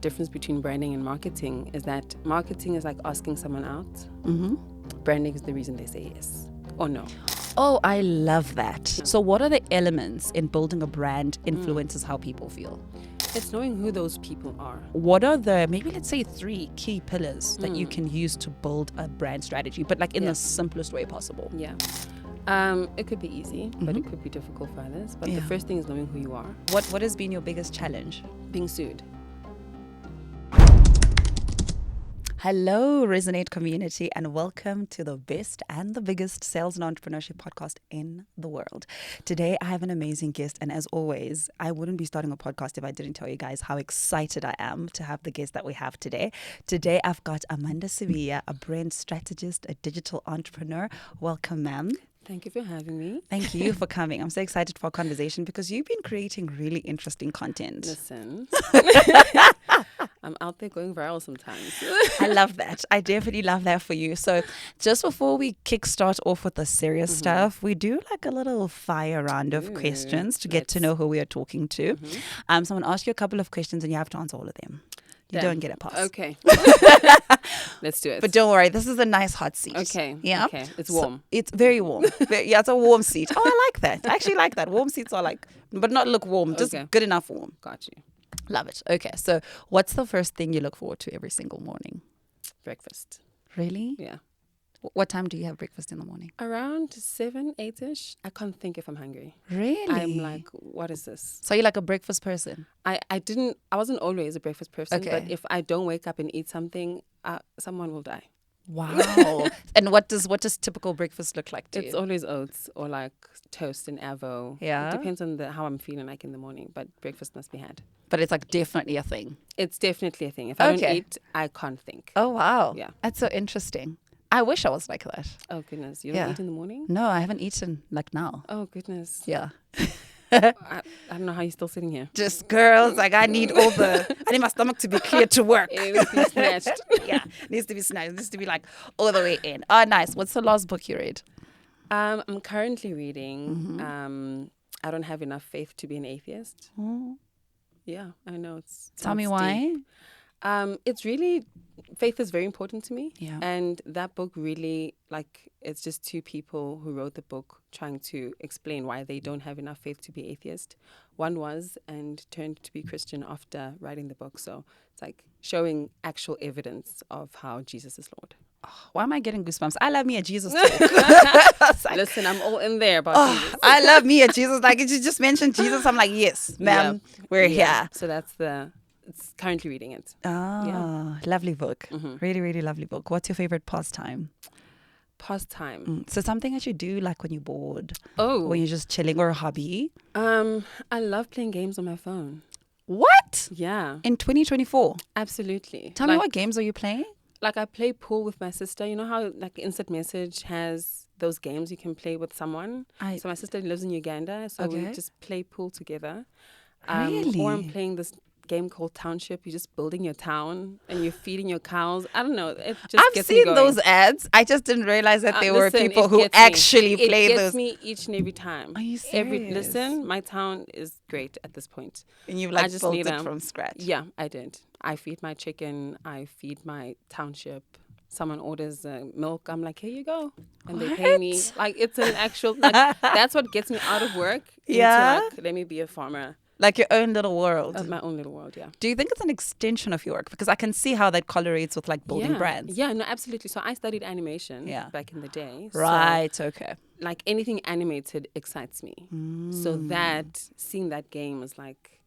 difference between branding and marketing is that marketing is like asking someone out. Mm-hmm. Branding is the reason they say yes or no. Oh, I love that. So what are the elements in building a brand influences how people feel? It's knowing who those people are. What are the, maybe let's say 3 key pillars that you can use to build a brand strategy, but like in the simplest way possible? Yeah. It could be easy, but it could be difficult for others. But the first thing is knowing who you are. What has been your biggest challenge? Being sued. Hello, Resonate community, and welcome to the best and the biggest sales and entrepreneurship podcast in the world. Today, I have an amazing guest, and as always, I wouldn't be starting a podcast if I didn't tell you guys how excited I am to have the guest that we have today. Today, I've got Amanda Sibiya, a brand strategist, a digital entrepreneur. Welcome, ma'am. Thank you for having me. Thank you for coming. I'm so excited for our conversation because you've been creating really interesting content. Listen, I'm out there going viral sometimes. I love that. I definitely love that for you. So just before we kickstart off with the serious stuff, we do like a little fire round of questions to get to know who we are talking to. So I'm going to ask you a couple of questions and you have to answer all of them. You don't get a pass. Okay. Let's do it. But don't worry, this is a nice hot seat. Okay. Yeah. Okay. It's warm. So it's very warm. Yeah, it's a warm seat. Oh, I like that. I actually like that. Warm seats are like, but not look warm, just good enough warm. Got you. Love it. Okay. So what's the first thing you look forward to every single morning? Breakfast. Really? Yeah. What time do you have breakfast in the morning? Around 7, 8-ish. I can't think if I'm hungry. Really? I'm like, what is this? So you're like a breakfast person? I wasn't always a breakfast person, Okay. but if I don't wake up and eat something, someone will die. Wow. And what does typical breakfast look like to It's you? always oats or like toast and avo. Yeah. It depends on how I'm feeling like in the morning, but breakfast must be had. But it's like definitely a thing. It's definitely a thing. If I don't Okay. eat, I can't think. Oh, wow. Yeah. That's so interesting. I wish I was like that. Oh, goodness. You don't Yeah. eat in the morning? No, I haven't eaten like now. Oh, goodness. Yeah. I don't know how you're still sitting here. Just girls, like I need my stomach to be clear to work. It needs to be snatched. Yeah, needs to be snatched. Needs to be like all the way in. Oh, nice. What's the last book you read? I'm currently reading I Don't Have Enough Faith to Be an Atheist. Yeah, I know. Tell me sounds why. deep. It's really, faith is very important to me. Yeah. And that book really, it's just 2 people who wrote the book trying to explain why they don't have enough faith to be atheist. One was and turned to be Christian after writing the book. So it's like showing actual evidence of how Jesus is Lord. Why am I getting goosebumps? I love me a Jesus talk. Listen, I'm all in there about Jesus. I love me a Jesus. Like, if you just mentioned Jesus, I'm like, yes, ma'am, we're here. So it's currently reading it. Oh, lovely book. Really, really lovely book. What's your favorite pastime? Pastime. So something that you do like when you're bored, Oh, when you're just chilling, or a hobby. I love playing games on my phone. What? Yeah, In 2024? absolutely. Tell me, what games are you playing? Like I play pool with my sister. You know how like Instant Message has those games you can play with someone? So my sister lives in Uganda, so we Okay. just play pool together. Really? Or I'm playing this game called Township. You're just building your town and you're feeding your cows. I don't know. It just I've gets me seen going. those ads. I just didn't realize that there were Listen, people it who gets me. actually play It gets those. me each and every time. Are you serious? Listen, my town is great at this point. And you've I like just built need it a- from scratch. Yeah, I did. I feed my chicken. I feed my township. Someone orders milk. I'm like, here you go. And they pay me. What? Like, it's an actual, that's what gets me out of work. Yeah? Into, let me be a farmer. Like your own little world. Of my own little world, yeah. Do you think it's an extension of your work? Because I can see how that correlates with like building brands. Yeah, no, absolutely. So I studied animation Yeah. back in the day. Right. Okay. So, like, anything animated excites me. So seeing that game was like,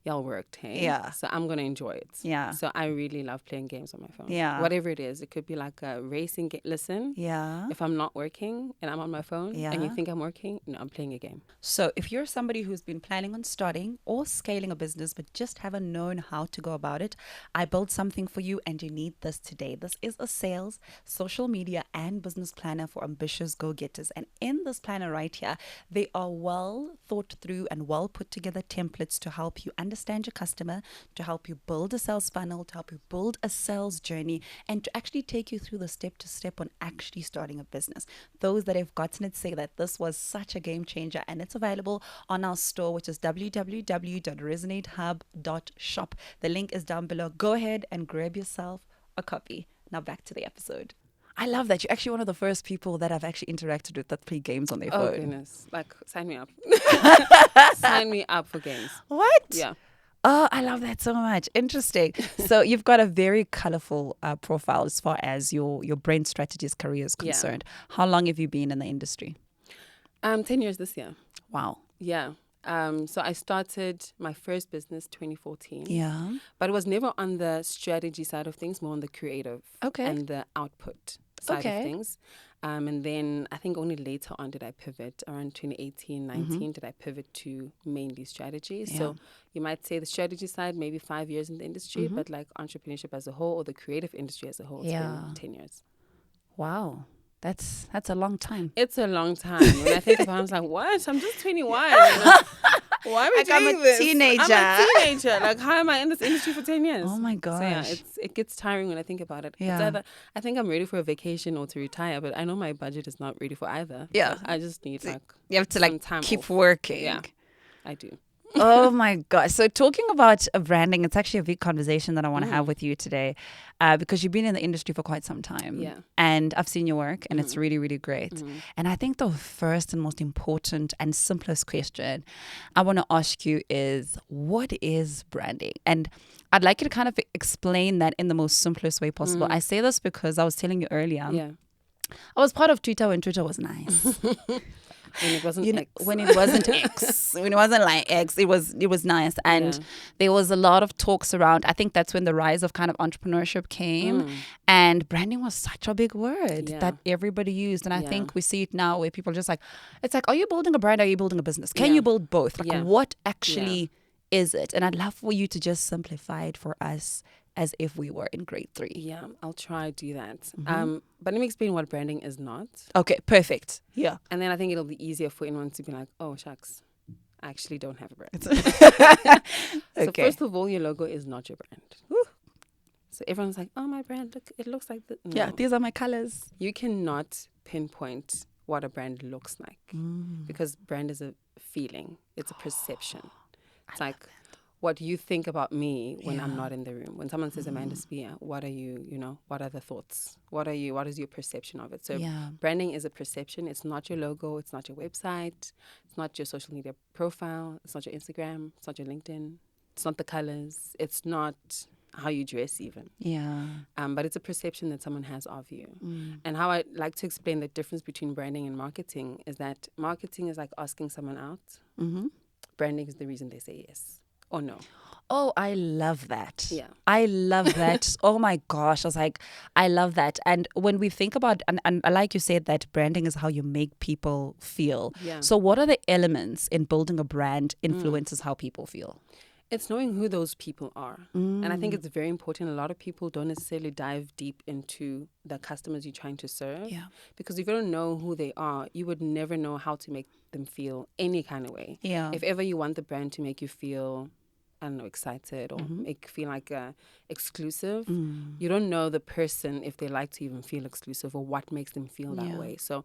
y'all worked, hey? Yeah. So I'm going to enjoy it. Yeah. So I really love playing games on my phone. Yeah. Whatever it is. It could be like a racing game. Listen, Yeah. if I'm not working and I'm on my phone and Yeah. you think I'm working, no, I'm playing a game. So if you're somebody who's been planning on starting or scaling a business but just haven't known how to go about it, I built something for you and you need this today. This is a sales, social media and business planner for ambitious go-getters. And in this planner right here, they are well thought through and well put together templates to help you understand your customer, to help you build a sales funnel, to help you build a sales journey, and to actually take you through the step-to-step on actually starting a business. Those that have gotten it say that this was such a game changer, and it's available on our store, which is www.resonatehub.shop. The link is down below. Go ahead and grab yourself a copy. Now back to the episode. I love that. You're actually one of the first people that I've actually interacted with that play games on their phone. Oh, goodness. Like, sign me up. Sign me up for games. What? Yeah. Oh, I love that so much. Interesting. So you've got a very colorful profile as far as your brand strategist career is concerned. How long have you been in the industry? 10 years this year. Wow. Yeah. So I started my first business 2014. Yeah. But it was never on the strategy side of things, more on the creative and the output side of things. And then I think only later on did I pivot, around 2018, 19, did I pivot to mainly strategy. Yeah. So you might say the strategy side, maybe 5 years in the industry, but like entrepreneurship as a whole or the creative industry as a whole, it's been 10 years. Wow. That's a long time. It's a long time. When I think about it, I was like, what? I'm just 21. You know? Why am I doing this? Teenager. I'm a teenager. Like, how am I in this industry for 10 years? Oh my gosh. So yeah, it gets tiring when I think about it. Yeah. It's either, I think I'm ready for a vacation or to retire, but I know my budget is not ready for either. Yeah. I just need you have to some time keep off. working. Yeah, I do. Oh my gosh. So talking about branding, it's actually a big conversation that I want to have with you today because you've been in the industry for quite some time. Yeah. And I've seen your work and it's really, really great. And I think the first and most important and simplest question I want to ask you is, what is branding? And I'd like you to kind of explain that in the most simplest way possible. I say this because I was telling you earlier. Yeah. I was part of Twitter when Twitter was nice. When it wasn't X. When it wasn't X. When it wasn't like X, it was nice. And there was a lot of talks around, I think that's when the rise of kind of entrepreneurship came. And branding was such a big word that everybody used. And I think we see it now where people are just like, it's like, are you building a brand? Are you building a business? Can you build both? Like what actually is it? And I'd love for you to just simplify it for us as if we were in grade 3. Yeah, I'll try to do that. But let me explain what branding is not. Okay, perfect. Yeah. And then I think it'll be easier for anyone to be like, oh, shucks, I actually don't have a brand. So first of all, your logo is not your brand. Woo. So everyone's like, oh, my brand, look, it looks like this. No. Yeah, these are my colors. You cannot pinpoint what a brand looks like because brand is a feeling. It's a perception. It's like what you think about me when I'm not in the room. When someone says Amanda Sibiya, what are you, what are the thoughts? What is your perception of it? So branding is a perception. It's not your logo. It's not your website. It's not your social media profile. It's not your Instagram. It's not your LinkedIn. It's not the colors. It's not how you dress even. Yeah. But it's a perception that someone has of you. And how I like to explain the difference between branding and marketing is that marketing is like asking someone out. Branding is the reason they say yes or no. Oh, I love that. Yeah. I love that. Oh my gosh. I was like, I love that. And when we think about, and like you said, that branding is how you make people feel. Yeah. So what are the elements in building a brand influences how people feel? It's knowing who those people are. And I think it's very important. A lot of people don't necessarily dive deep into the customers you're trying to serve. Yeah. Because if you don't know who they are, you would never know how to make them feel any kind of way. Yeah. If ever you want the brand to make you feel, I don't know, excited or make feel like exclusive, you don't know the person if they like to even feel exclusive or what makes them feel that way. So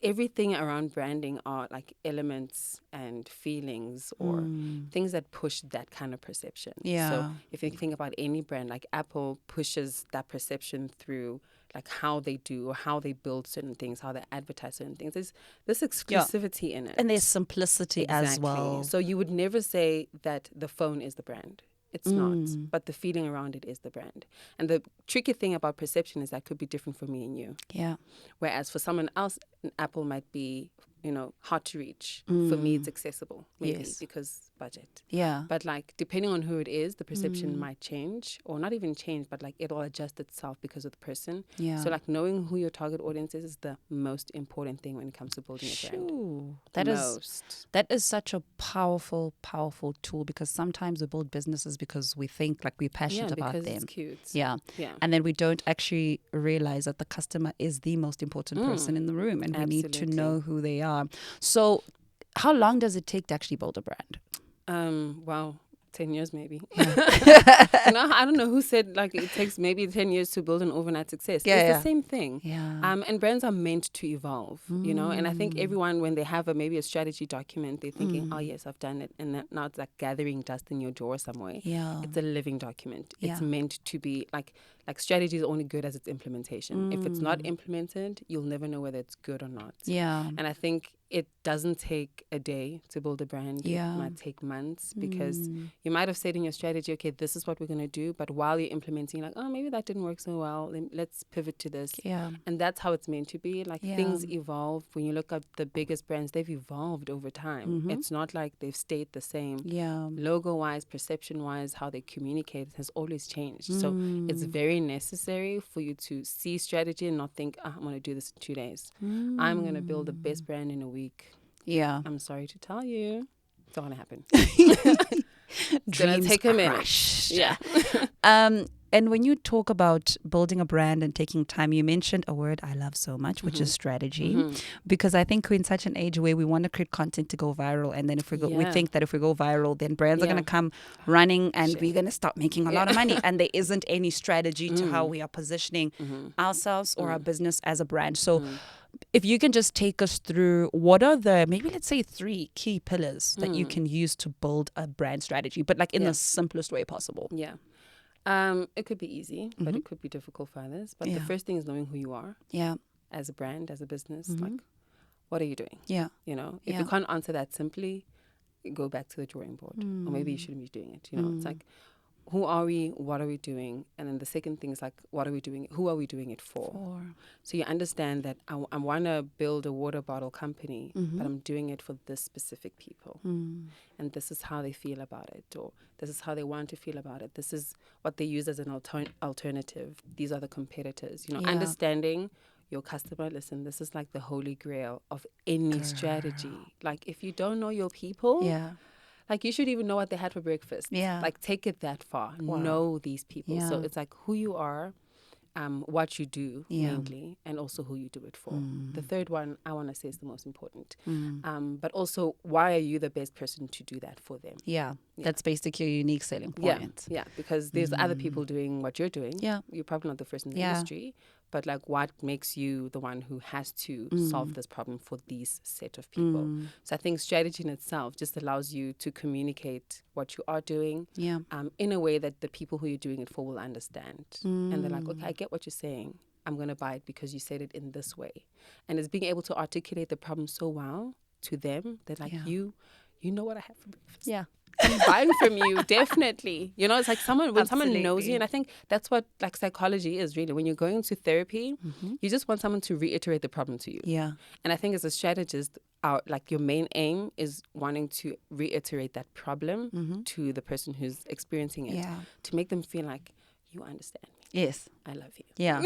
everything around branding are like elements and feelings or things that push that kind of perception. Yeah. So if you think about any brand, like Apple pushes that perception through like how they do or how they build certain things, how they advertise certain things. There's this exclusivity in it. And there's simplicity as well. So you would never say that the phone is the brand. It's not. But the feeling around it is the brand. And the tricky thing about perception is that could be different for me and you. Yeah. Whereas for someone else, an Apple might be, hard to reach. For me, it's accessible, maybe, because budget. Yeah. But like, depending on who it is, the perception might change, or not even change, but like it'll adjust itself because of the person. Yeah. So like knowing who your target audience is the most important thing when it comes to building a brand. That is such a powerful, powerful tool because sometimes we build businesses because we think like we're passionate about them. It's cute. Yeah. And then we don't actually realize that the customer is the most important person in the room and we need to know who they are. So how long does it take to actually build a brand? Well, 10 years maybe. Yeah. I don't know who said like it takes maybe 10 years to build an overnight success. Yeah, It's yeah. the same thing. Yeah. And brands are meant to evolve, and I think everyone, when they have maybe a strategy document, they're thinking, oh yes, I've done it. And now it's like gathering dust in your drawer somewhere. Yeah. It's a living document. It's Yeah. meant to be like strategy is only good as its implementation. If it's not implemented, you'll never know whether it's good or not. Yeah. And I think it doesn't take a day to build a brand. Yeah. It might take months because you might have said in your strategy, okay, this is what we're going to do. But while you're implementing, like, oh, maybe that didn't work so well. Let's pivot to this. Yeah. And that's how it's meant to be. Like Yeah. things evolve. When you look at the biggest brands, they've evolved over time. It's not like they've stayed the same. Yeah. Logo-wise, perception-wise, how they communicate has always changed. So it's very necessary for you to see strategy and not think, I'm going to do this in 2 days. I'm going to build the best brand in a week. Yeah. I'm sorry to tell you, it's not going to happen. It's going to take a minute. crushed. Yeah. And when you talk about building a brand and taking time, you mentioned a word I love so much, which is strategy. Because I think we're in such an age where we want to create content to go viral. And then if we we think that if we go viral, then brands are going to come running and we're going to start making a lot of money. And there isn't any strategy to how we are positioning ourselves or our business as a brand. So if you can just take us through what are the, maybe let's say 3 key pillars that you can use to build a brand strategy, but like in the simplest way possible. Yeah. It could be easy, but it could be difficult for others. But the first thing is knowing who you are. Yeah. As a brand, as a business. Like, what are you doing? Yeah. If you can't answer that simply, go back to the drawing board. Or maybe you shouldn't be doing it. It's like, who are we? What are we doing? And then the second thing is like, what are we doing? Who are we doing it for? So you understand that I want to build a water bottle company, but I'm doing it for this specific people. And this is how they feel about it, or this is how they want to feel about it. This is what they use as an alternative. These are the competitors. Understanding your customer. Listen, this is like the holy grail of any strategy. Like if you don't know your people, like you should even know what they had for breakfast. Yeah. Like take it that far. Wow. Know these people. Yeah. So it's like who you are, what you do mainly, and also who you do it for. The third one I want to say is the most important. But also, why are you the best person to do that for them? Yeah. That's basically your unique selling point. Yeah, because there's other people doing what you're doing. Yeah. You're probably not the first in the industry, but like what makes you the one who has to solve this problem for these set of people? So I think strategy in itself just allows you to communicate what you are doing in a way that the people who you're doing it for will understand. And they're like, okay, I get what you're saying. I'm going to buy it because you said it in this way. And it's being able to articulate the problem so well to them that like you know what I have for breakfast. Yeah. I'm buying from you, definitely. It's like when someone knows you, and I think that's what like psychology is really. When you're going to therapy, you just want someone to reiterate the problem to you. Yeah. And I think as a strategist, like your main aim is wanting to reiterate that problem to the person who's experiencing it, to make them feel like you understand me. Yes. I love you. Yeah.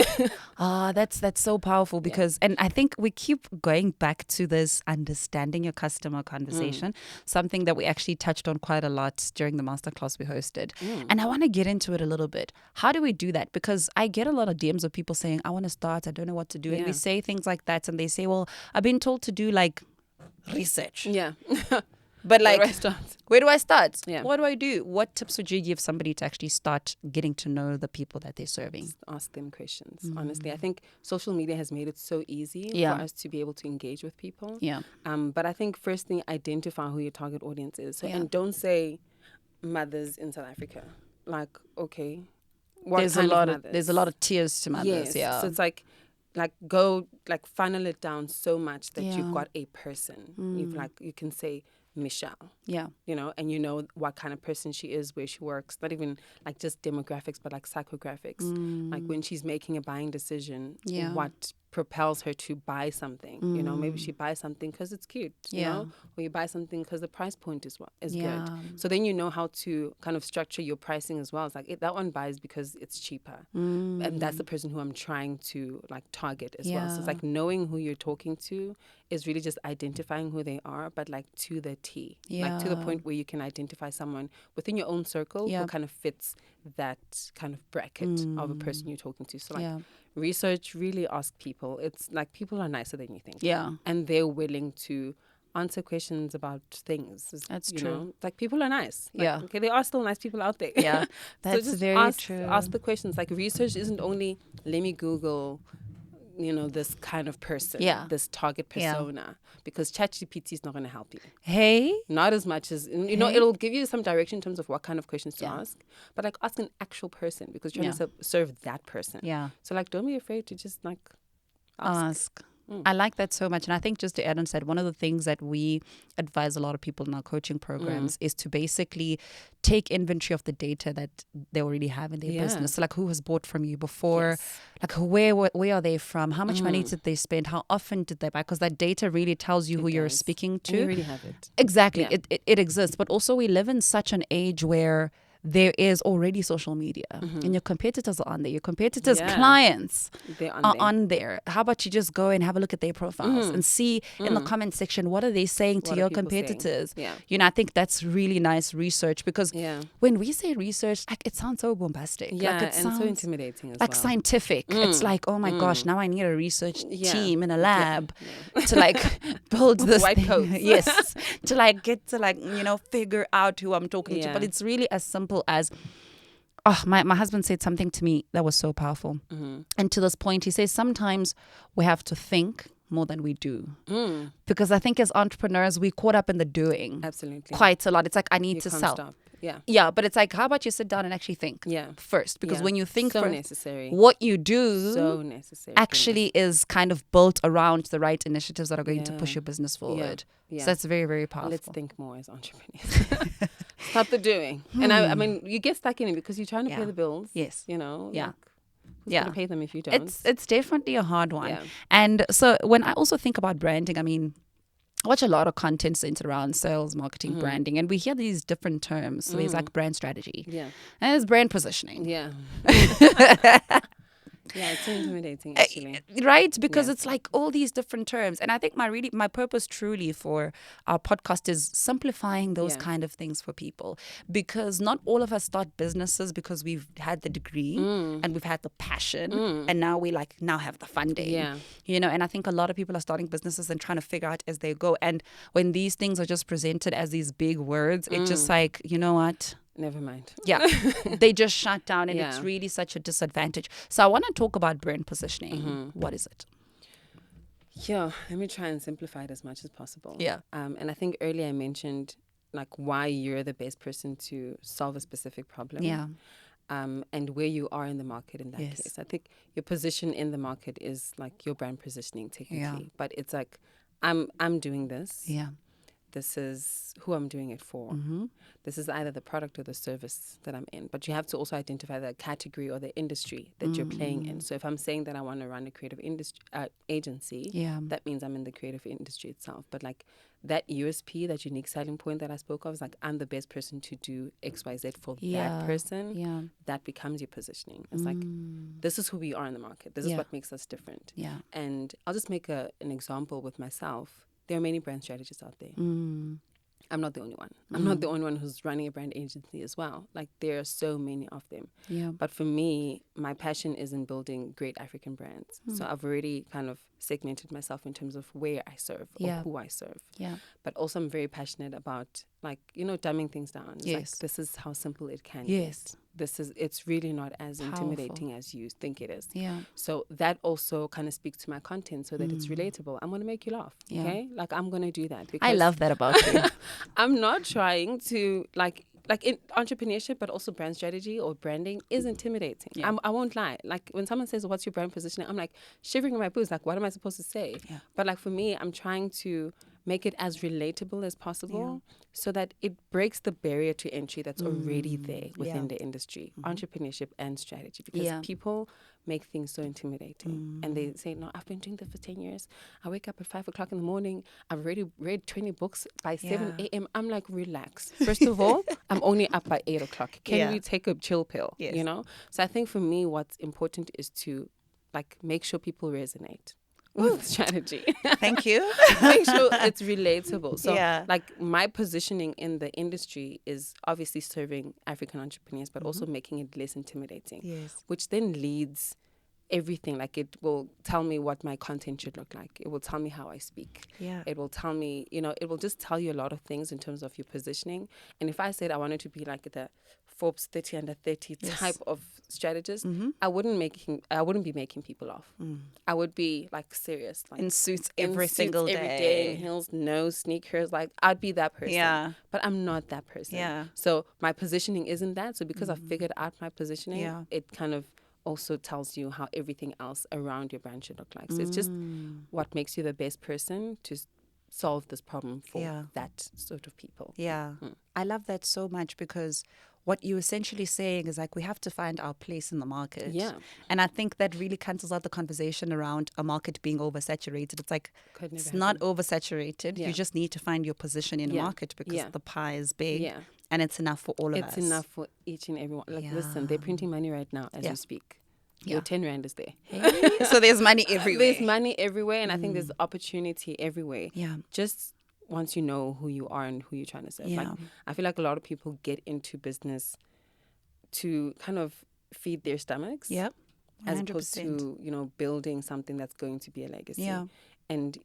That's so powerful because, and I think we keep going back to this understanding your customer conversation, something that we actually touched on quite a lot during the masterclass we hosted. And I want to get into it a little bit. How do we do that? Because I get a lot of DMs of people saying, I want to start, I don't know what to do. And we say things like that. And they say, well, I've been told to do like research. Yeah. But like, where do I start? Yeah. What do I do? What tips would you give somebody to actually start getting to know the people that they're serving? Just ask them questions. Honestly, I think social media has made it so easy for us to be able to engage with people. Yeah. But I think first thing, identify who your target audience is. So, and don't say mothers in South Africa. Like, okay, there's a lot of tiers to mothers. Yes. Yeah. So it's like go funnel it down so much that you've got a person. You can say Michelle. Yeah. And what kind of person she is, where she works, not even like just demographics, but like psychographics. Like when she's making a buying decision, what propels her to buy something. Maybe she buys something because it's cute, or you buy something because the price point is good. So then you know how to kind of structure your pricing as well. It's like that one buys because it's cheaper. And that's the person who I'm trying to like target as well. So it's like knowing who you're talking to is really just identifying who they are, but like to the T. Like to the point where you can identify someone within your own circle who kind of fits that kind of bracket of a person you're talking to. So like research, really ask people. It's like people are nicer than you think. Yeah. And they're willing to answer questions about things. That's you true. know, like people are nice. Like, Yeah. okay, there are still nice people out there. Yeah, that's so just very true. ask the questions. Like research isn't only let me Google, you know, this kind of person, Yeah. this target Yeah. persona, because ChatGPT is not going to help you. Hey. Not as much as, you know, Hey. it'll give you some direction in terms of what kind of questions to Yeah. ask, but like ask an actual person because you're Yeah. trying to serve that person. Yeah. So like, don't be afraid to just like ask. I like that so much. And I think just to add on that, one of the things that we advise a lot of people in our coaching programs is to basically take inventory of the data that they already have in their business. So like who has bought from you before, like where are they from, how much money did they spend, how often did they buy? Because that data really tells you who you're speaking to. And you already have it. Exactly. Yeah. It exists. But also we live in such an age where there is already social media and your competitors are on there. Your competitors' clients are on there. How about you just go and have a look at their profiles and see in the comment section, what are they saying to your competitors? You know, I think that's really nice research because when we say research, like, it sounds so bombastic. Yeah, like, it and sounds so intimidating as like well. scientific. It's like, oh my gosh, now I need a research team in a lab to like build this white thing. coats. Yes, to like get to like, you know, figure out who I'm talking to. But it's really as simple as, my husband said something to me that was so powerful. And to this point, he says sometimes we have to think more than we do. Because I think as entrepreneurs, we're caught up in the doing. Absolutely. Quite a lot. It's like, I need to sell. Stop. Yeah. Yeah, but it's like, how about you sit down and actually think first? Because when you think so first, necessary. what you do so necessary. actually is kind of built around the right initiatives that are going to push your business forward. So that's very, very powerful. Let's think more as entrepreneurs. Stop the doing. And I mean, you get stuck in it because you're trying to pay the bills. Yes. You know? Yeah. Like, who's going to pay them if you don't? It's definitely a hard one. Yeah. And so when I also think about branding, I mean, I watch a lot of content centered around sales, marketing, branding, and we hear these different terms. So there's like brand strategy. Yeah. And there's brand positioning. Yeah. Yeah, it's so intimidating actually. Right? Because it's like all these different terms. And I think my purpose truly for our podcast is simplifying those kind of things for people. Because not all of us start businesses because we've had the degree and we've had the passion and now we now have the funding. Yeah. You know, and I think a lot of people are starting businesses and trying to figure out as they go. And when these things are just presented as these big words, it's just like, you know what? Never mind. Yeah. They just shut down and it's really such a disadvantage. So I want to talk about brand positioning. What is it? Yeah, let me try and simplify it as much as possible. Yeah. And I think earlier I mentioned like why you're the best person to solve a specific problem. Yeah. And where you are in the market in that case. I think your position in the market is like your brand positioning technically. Yeah. But it's like, I'm doing this. Yeah. This is who I'm doing it for. This is either the product or the service that I'm in. But you have to also identify the category or the industry that you're playing in. So if I'm saying that I want to run a creative agency, that means I'm in the creative industry itself. But like that USP, that unique selling point that I spoke of, is like, I'm the best person to do XYZ for that person. Yeah. That becomes your positioning. It's like, this is who we are in the market. This is what makes us different. Yeah. And I'll just make an example with myself. There are many brand strategists out there. I'm not the only one. I'm not the only one who's running a brand agency as well. Like, there are so many of them. Yeah. But for me, my passion is in building great African brands. So I've already kind of segmented myself in terms of where I serve or who I serve. Yeah. But also I'm very passionate about, like, you know, dumbing things down. It's like, this is how simple it can get. It's really not as intimidating as you think it is. Yeah. So that also kind of speaks to my content so that it's relatable. I'm going to make you laugh. Okay. Like, I'm going to do that. Because I love that about you. I'm not trying to like in entrepreneurship, but also brand strategy or branding is intimidating. Yeah. I won't lie. Like, when someone says, what's your brand positioning? I'm like shivering in my boots. Like, what am I supposed to say? Yeah. But like, for me, I'm trying to make it as relatable as possible so that it breaks the barrier to entry that's already there within the industry, entrepreneurship and strategy, because people make things so intimidating. And they say, no, I've been doing this for 10 years. I wake up at 5 o'clock in the morning. I've already read 20 books by 7 a.m. I'm like, relax. First of all, I'm only up by 8 o'clock. Can we take a chill pill? Yes. You know? So I think for me, what's important is to like make sure people resonate with strategy. Thank you. Make sure it's relatable. So like, my positioning in the industry is obviously serving African entrepreneurs, but also making it less intimidating. Yes. Which then leads everything. Like, it will tell me what my content should look like. It will tell me how I speak. Yeah. It will tell me, it will just tell you a lot of things in terms of your positioning. And if I said I wanted to be like the Forbes 30 under 30 type of strategist, I wouldn't be making people laugh. I would be like serious, like In suits in every suits single every day. day, in heels, no sneakers. Like, I'd be that person. Yeah. But I'm not that person. Yeah. So my positioning isn't that. So because I figured out my positioning, it kind of also tells you how everything else around your brand should look like. So it's just what makes you the best person to solve this problem for that sort of people. Yeah. I love that so much, because what you're essentially saying is like, we have to find our place in the market. Yeah. And I think that really cancels out the conversation around a market being oversaturated. It's like, Could never it's not happen. oversaturated. Yeah. You just need to find your position in the Yeah. market, because Yeah. the pie is big Yeah. and it's enough for all of us. It's enough for each and everyone. Like, listen, they're printing money right now as we speak. Your 10 Rand is there. Hey. So there's money everywhere. There's money everywhere, and I think there's opportunity everywhere. Yeah. Just once you know who you are and who you're trying to serve. Like, I feel like a lot of people get into business to kind of feed their stomachs. Yep. 100%. As opposed to, building something that's going to be a legacy. Yeah. And,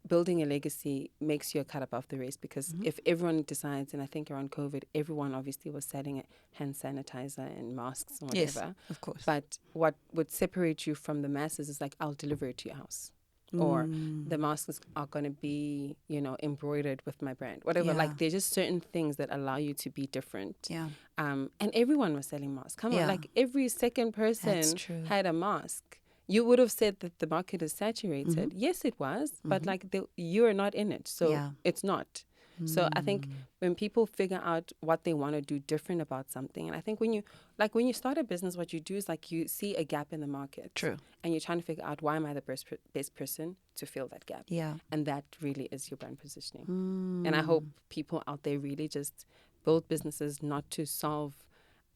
building a legacy makes you a cut above the race, because if everyone decides, and I think around COVID, everyone obviously was selling hand sanitizer and masks and whatever. Yes, of course. But what would separate you from the masses is like, I'll deliver it to your house. Or the masks are going to be, embroidered with my brand. Whatever. Yeah. Like, there's just certain things that allow you to be different. Yeah. And everyone was selling masks. Come on. Yeah. Like, every second person had a mask. You would have said that the market is saturated. Yes, it was. But like, you're not in it. So it's not. So I think when people figure out what they want to do different about something, and I think when you start a business, what you do is like, you see a gap in the market. True. And you're trying to figure out, why am I the best person to fill that gap? Yeah. And that really is your brand positioning. And I hope people out there really just build businesses not to solve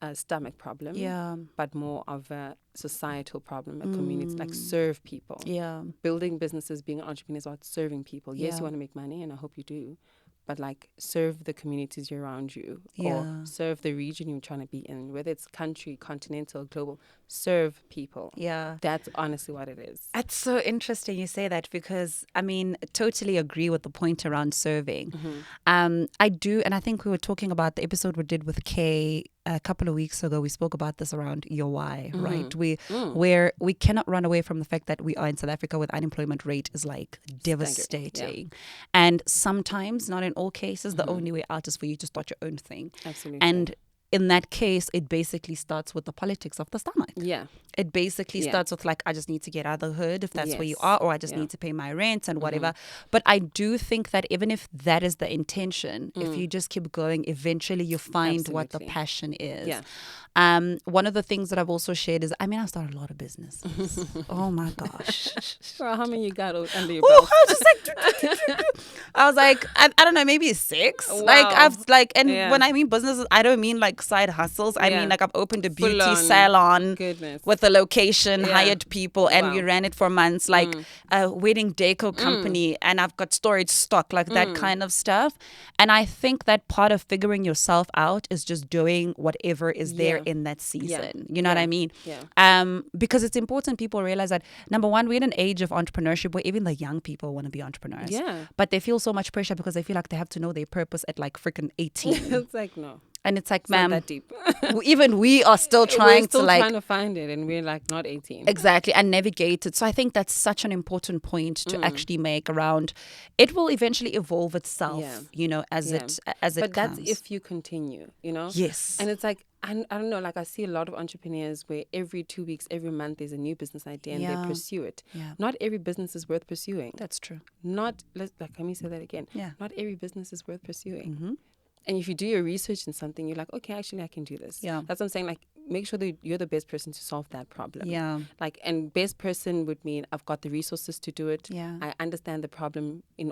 a stomach problem, but more of a societal problem, a community, like serve people. Yeah. Building businesses, being an entrepreneur is about serving people. Yes, you want to make money, and I hope you do. But like, serve the communities around you, or serve the region you're trying to be in, whether it's country, continental, global. Serve people. Yeah. That's honestly what it is. That's so interesting you say that, because I mean, totally agree with the point around serving. I do, and I think we were talking about the episode we did with Kay a couple of weeks ago. We spoke about this around your why, right? Where we cannot run away from the fact that we are in South Africa, where the unemployment rate is like devastating. And sometimes, not in all cases, the only way out is for you to start your own thing. Absolutely. And in that case, it basically starts with the politics of the stomach. Yeah. It basically starts with like, I just need to get out of the hood, if that's where you are, or I just need to pay my rent and whatever. But I do think that even if that is the intention, if you just keep going, eventually you find what the passion is. Yeah. One of the things that I've also shared is, I mean, I started a lot of businesses. Oh my gosh. Well, how many you got under your Oh, belt? I was just like, I was like, I don't know, maybe 6. Wow. Like, I've like, and when I mean businesses, I don't mean like side hustles. I mean, like, I've opened a beauty salon with a location, hired people, and we ran it for months, like a wedding deco company, and I've got storage stock, like that kind of stuff. And I think that part of figuring yourself out is just doing whatever is there in that season. You know what I mean? Because it's important people realize that, number one, we're in an age of entrepreneurship where even the young people want to be entrepreneurs. Yeah. But they feel so much pressure because they feel like they have to know their purpose at like freaking 18. It's like, no. And it's like, It's not ma'am, that deep. even we are still trying to like trying to find it, and we're like not 18. Exactly, and navigate it. So I think that's such an important point to actually make around. It will eventually evolve itself, as it comes. But that's if you continue, Yes. And it's like, I don't know, like I see a lot of entrepreneurs where every 2 weeks, every month, there's a new business idea and they pursue it. Yeah. Not every business is worth pursuing. That's true. Let me say that again. Yeah. Not every business is worth pursuing. And if you do your research in something, you're like, okay, actually, I can do this. Yeah. That's what I'm saying. Like, make sure that you're the best person to solve that problem. Yeah. Like, and best person would mean I've got the resources to do it. Yeah. I understand the problem in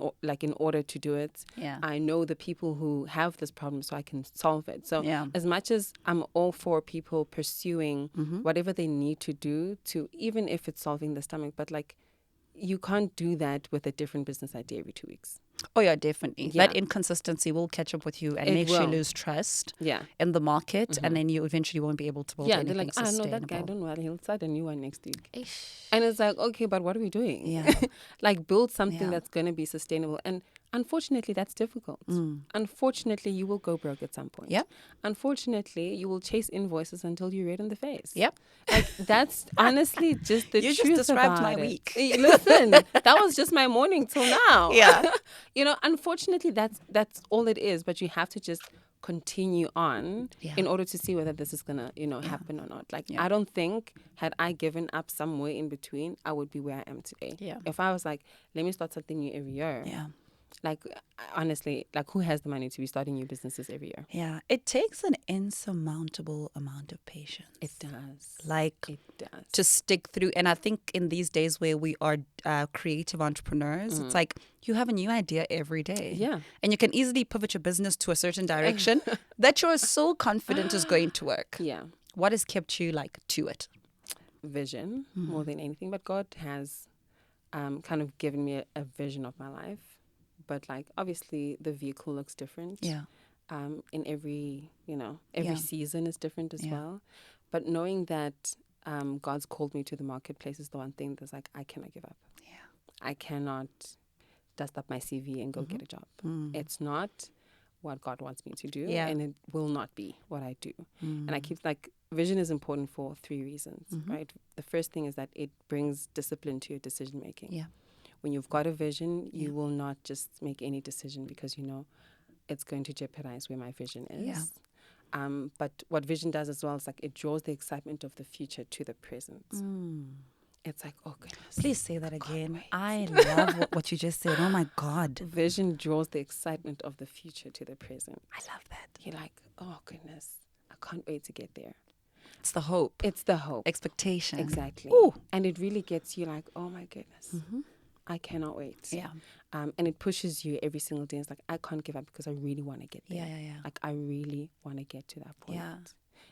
order to do it. Yeah. I know the people who have this problem, so I can solve it. So Yeah. as much as I'm all for people pursuing whatever they need to do to, even if it's solving the stomach, but like, you can't do that with a different business idea every 2 weeks. Oh, yeah, definitely. Yeah. That inconsistency will catch up with you and It makes you will. lose trust Yeah. in the market, and then you eventually won't be able to build Yeah, they're anything like, I know that guy, sustainable. don't worry, he'll start a new one next week. Ish. And it's like, okay, but what are we doing? Yeah. Like, build something Yeah. that's going to be sustainable. And unfortunately, that's difficult. Unfortunately, you will go broke at some point. Yep. Unfortunately, you will chase invoices until you're red in the face. Yep. Like, that's honestly just the You truth just described about my it. week. Listen, that was just my morning till now. Yeah. You know, unfortunately, that's all it is. But you have to just continue on Yeah. in order to see whether this is gonna, happen or not. Like, Yeah. I don't think had I given up somewhere in between, I would be where I am today. Yeah. If I was like, let me start something new every year. Yeah. Like, honestly, like, who has the money to be starting new businesses every year? Yeah. It takes an insurmountable amount of patience. It does. Like, It does. to stick through. And I think in these days where we are creative entrepreneurs, it's like you have a new idea every day. Yeah. And you can easily pivot your business to a certain direction that you're so confident is going to work. Yeah. What has kept you like to it? Vision more than anything. But God has kind of given me a vision of my life. But like, obviously the vehicle looks different. Yeah. In every season is different as Yeah. well. But knowing that God's called me to the marketplace is the one thing that's like, I cannot give up. Yeah. I cannot dust up my CV and go get a job. It's not what God wants me to do, Yeah. and it will not be what I do. And I keep like, vision is important for 3 reasons, right? The first thing is that it brings discipline to your decision making. Yeah. When you've got a vision, you will not just make any decision because you know it's going to jeopardize where my vision is. Yeah. But what vision does as well is like it draws the excitement of the future to the present. It's like, oh goodness. Please say that God, again. wait. I love what you just said. Oh my God. Vision draws the excitement of the future to the present. I love that. You're like, oh goodness, I can't wait to get there. It's the hope. It's the hope. Expectation. Exactly. Ooh. And it really gets you like, oh my goodness, I cannot wait. Yeah. And it pushes you every single day. It's like, I can't give up because I really want to get there. Yeah. Like, I really want to get to that point. Yeah.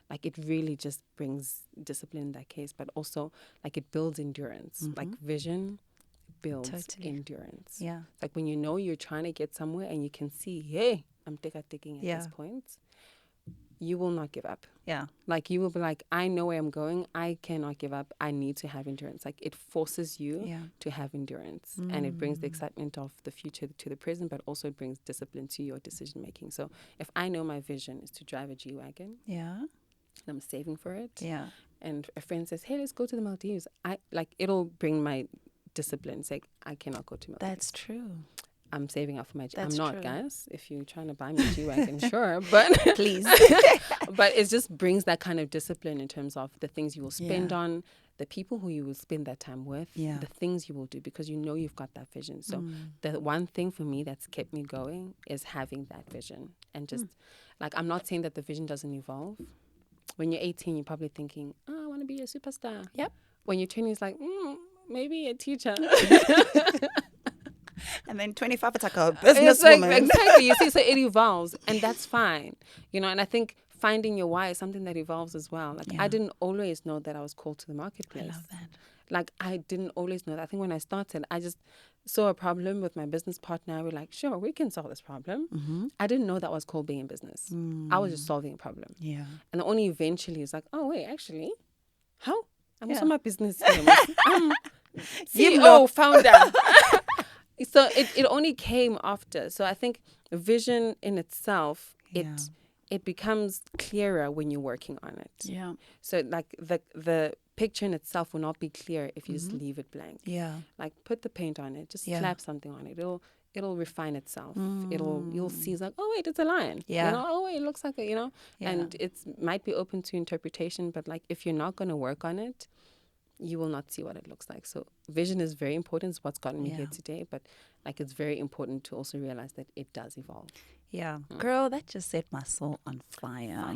Like, it really just brings discipline in that case, but also, like, it builds endurance. Like, vision builds endurance. Yeah. Like, when you know you're trying to get somewhere and you can see, hey, I'm taking at this point, you will not give up. Yeah. Like, you will be like, I know where I'm going. I cannot give up. I need to have endurance. Like, it forces you to have endurance. And it brings the excitement of the future to the present, but also it brings discipline to your decision making. So if I know my vision is to drive a G-Wagon, Yeah. and I'm saving for it, Yeah. and a friend says, hey, let's go to the Maldives, it'll bring my discipline. It's like, I cannot go to Maldives. That's true. I'm saving up for my That's I'm not, true. guys. If you're trying to buy me a G-Wagon, sure. But Please. but it just brings that kind of discipline in terms of the things you will spend Yeah. on, the people who you will spend that time with, Yeah. the things you will do, because you know you've got that vision. So the one thing for me that's kept me going is having that vision. And just like, I'm not saying that the vision doesn't evolve. When you're 18, you're probably thinking, oh, I want to be a superstar. Yep. When you're 20, it's like, maybe a teacher. And then 25, it's like a It's like, businesswoman. exactly. You see, so it evolves, and that's fine. You know, and I think finding your why is something that evolves as well. Like, Yeah. I didn't always know that I was called to the marketplace. I love that. Like, I didn't always know that. I think when I started, I just saw a problem with my business partner. We're like, sure, we can solve this problem. I didn't know that was called being in business. I was just solving a problem. Yeah. And only eventually it's like, oh, wait, actually, how? I'm also Yeah. my business owner. I'm You CEO, know. founder. So it only came after. So I think vision in itself, Yeah. it becomes clearer when you're working on it. Yeah. So like the picture in itself will not be clear if you just leave it blank. Yeah. Like, put the paint on it, just Yeah. slap something on it. It'll refine itself. You'll see it's like, oh wait, it's a lion. Yeah. You know, oh wait, it looks like a, Yeah. and it's might be open to interpretation, but like, if you're not going to work on it, you will not see what it looks like. So vision is very important. It's what's gotten me here today, but like, it's very important to also realize that it does evolve. Yeah. Girl, that just set my soul on fire.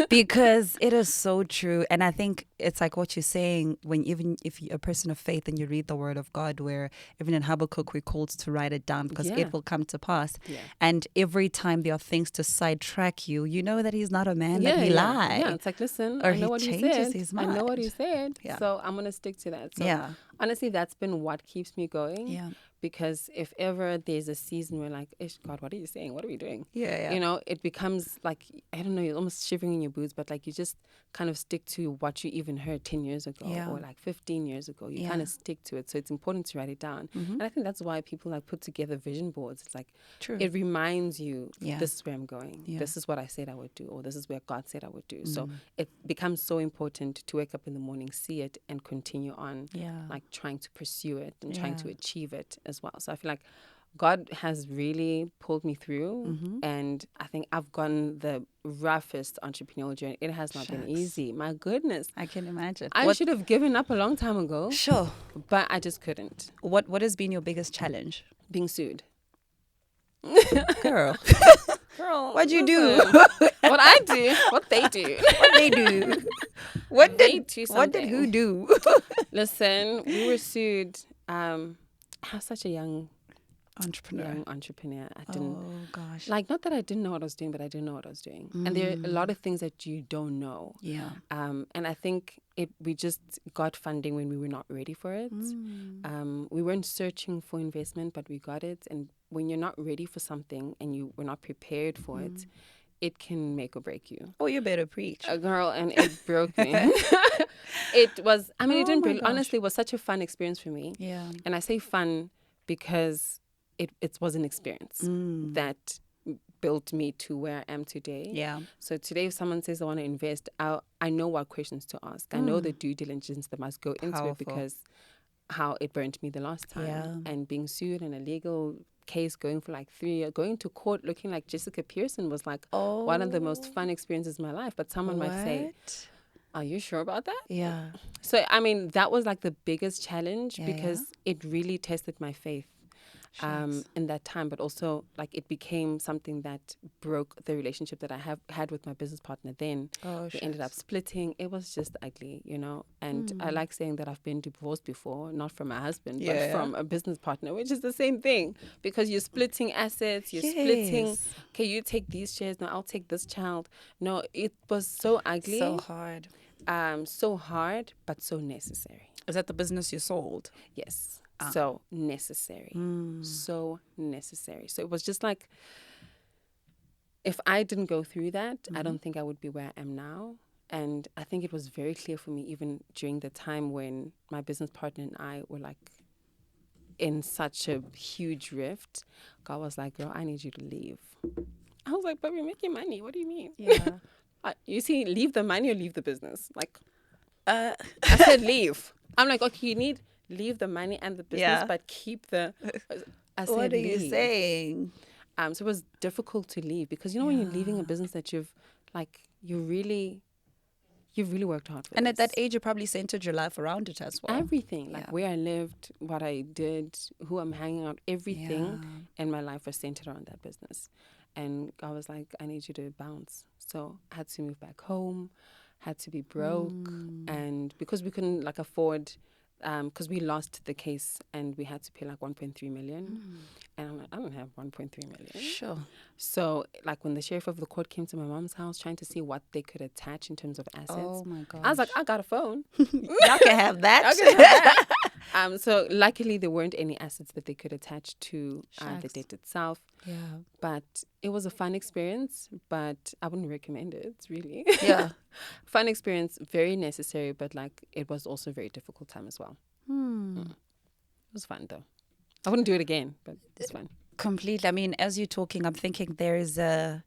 Because it is so true. And I think it's like what you're saying, when even if you're a person of faith and you read the word of God, where even in Habakkuk we're called to write it down because Yeah. it will come to pass. Yeah. And every time there are things to sidetrack you, you know that he's not a man that he lie. Yeah, it's like, listen, Or I know he what he changes said. his I know what mind. he said. Yeah. So I'm going to stick to that. So Yeah. honestly, that's been what keeps me going. Yeah. because if ever there's a season where like, "Ish, God, what are you saying? What are we doing?" Yeah. You know, it becomes like, I don't know, you're almost shivering in your boots, but like you just kind of stick to what you even heard 10 years ago Yeah. or like 15 years ago. You kind of stick to it. So it's important to write it down. Mm-hmm. And I think that's why people like put together vision boards. It's like, True. it reminds you, Yeah. this is where I'm going. Yeah. This is what I said I would do, or this is where God said I would do. So Mm. it becomes so important to wake up in the morning, see it, and continue on, Yeah. like trying to pursue it and trying to Yeah. achieve it as well. So I feel like God has really pulled me through, Mm-hmm. and I think I've gone the roughest entrepreneurial journey. It has not been Shucks. easy. My goodness. I can imagine. I should have given up a long time ago, Sure. but I just couldn't. What has been your biggest challenge? Being sued. Girl. Girl, What'd you do? What I do, what they do. What they do? What They did do what did something. who do? Listen, we were sued. I was such a young Entrepreneur. entrepreneur. I didn't Oh gosh. like, not that I didn't know what I was doing, but I didn't know what I was doing. And there are a lot of things that you don't know. Yeah. And I think we just got funding when we were not ready for it. We weren't searching for investment, but we got it. And when you're not ready for something and you were not prepared for it, it can make or break you. Oh, you better preach. A girl, and it broke me. It was, I mean, it didn't my break. gosh. Honestly, it was such a fun experience for me. Yeah. And I say fun because it was an experience that built me to where I am today. Yeah. So today, if someone says I want to invest, I know what questions to ask. I know the due diligence that must go into Powerful. it, because how it burnt me the last time. Yeah. And being sued in a legal case, going for like 3 years, going to court looking like Jessica Pearson was like one of the most fun experiences of my life. But someone might say, What? are you sure about that? Yeah. So, I mean, that was like the biggest challenge, Yeah, because it really tested my faith in that time. But also, like, it became something that broke the relationship that I had with my business partner then. Oh, We ended up splitting. It was just ugly, you know. And I like saying that I've been divorced before, not from my husband, but from a business partner, which is the same thing, because you're splitting assets, you're splitting, Yes. okay, you take these shares, no, I'll take this child. No, it was so ugly. So hard. So hard, but so necessary. Is that the business you sold? Yes. So necessary. So necessary. So it was just like, if I didn't go through that, I don't think I would be where I am now. And I think it was very clear for me, even during the time when my business partner and I were like in such a huge rift. God was like, girl, I need you to leave. I was like, but we're making money. What do you mean? Yeah. You see, leave the money or leave the business? Like, I said leave. I'm like, okay, you need leave the money and the business, but keep the. I said, What are you leave. saying? So it was difficult to leave, because you know when you're leaving a business that you've really worked hard for. And at that this. age, you probably centered your life around it as well. Everything, like where I lived, what I did, who I'm hanging out, everything in my life was centered around that business. And I was like, I need you to bounce. So I had to move back home, had to be broke. And because we couldn't like afford, because we lost the case and we had to pay like 1.3 million. And I'm like, I don't have 1.3 million. Sure. So like when the sheriff of the court came to my mom's house trying to see what they could attach in terms of assets. Oh my gosh. I was like, I got a phone. Y'all can have that. Y'all can have that. So luckily there weren't any assets that they could attach to the debt itself. Yeah. But it was a fun experience, but I wouldn't recommend it, really. Yeah. Fun experience, very necessary, but like it was also a very difficult time as well. It was fun though. I wouldn't do it again, but it's fun. Completely. I mean, as you're talking, I'm thinking there is a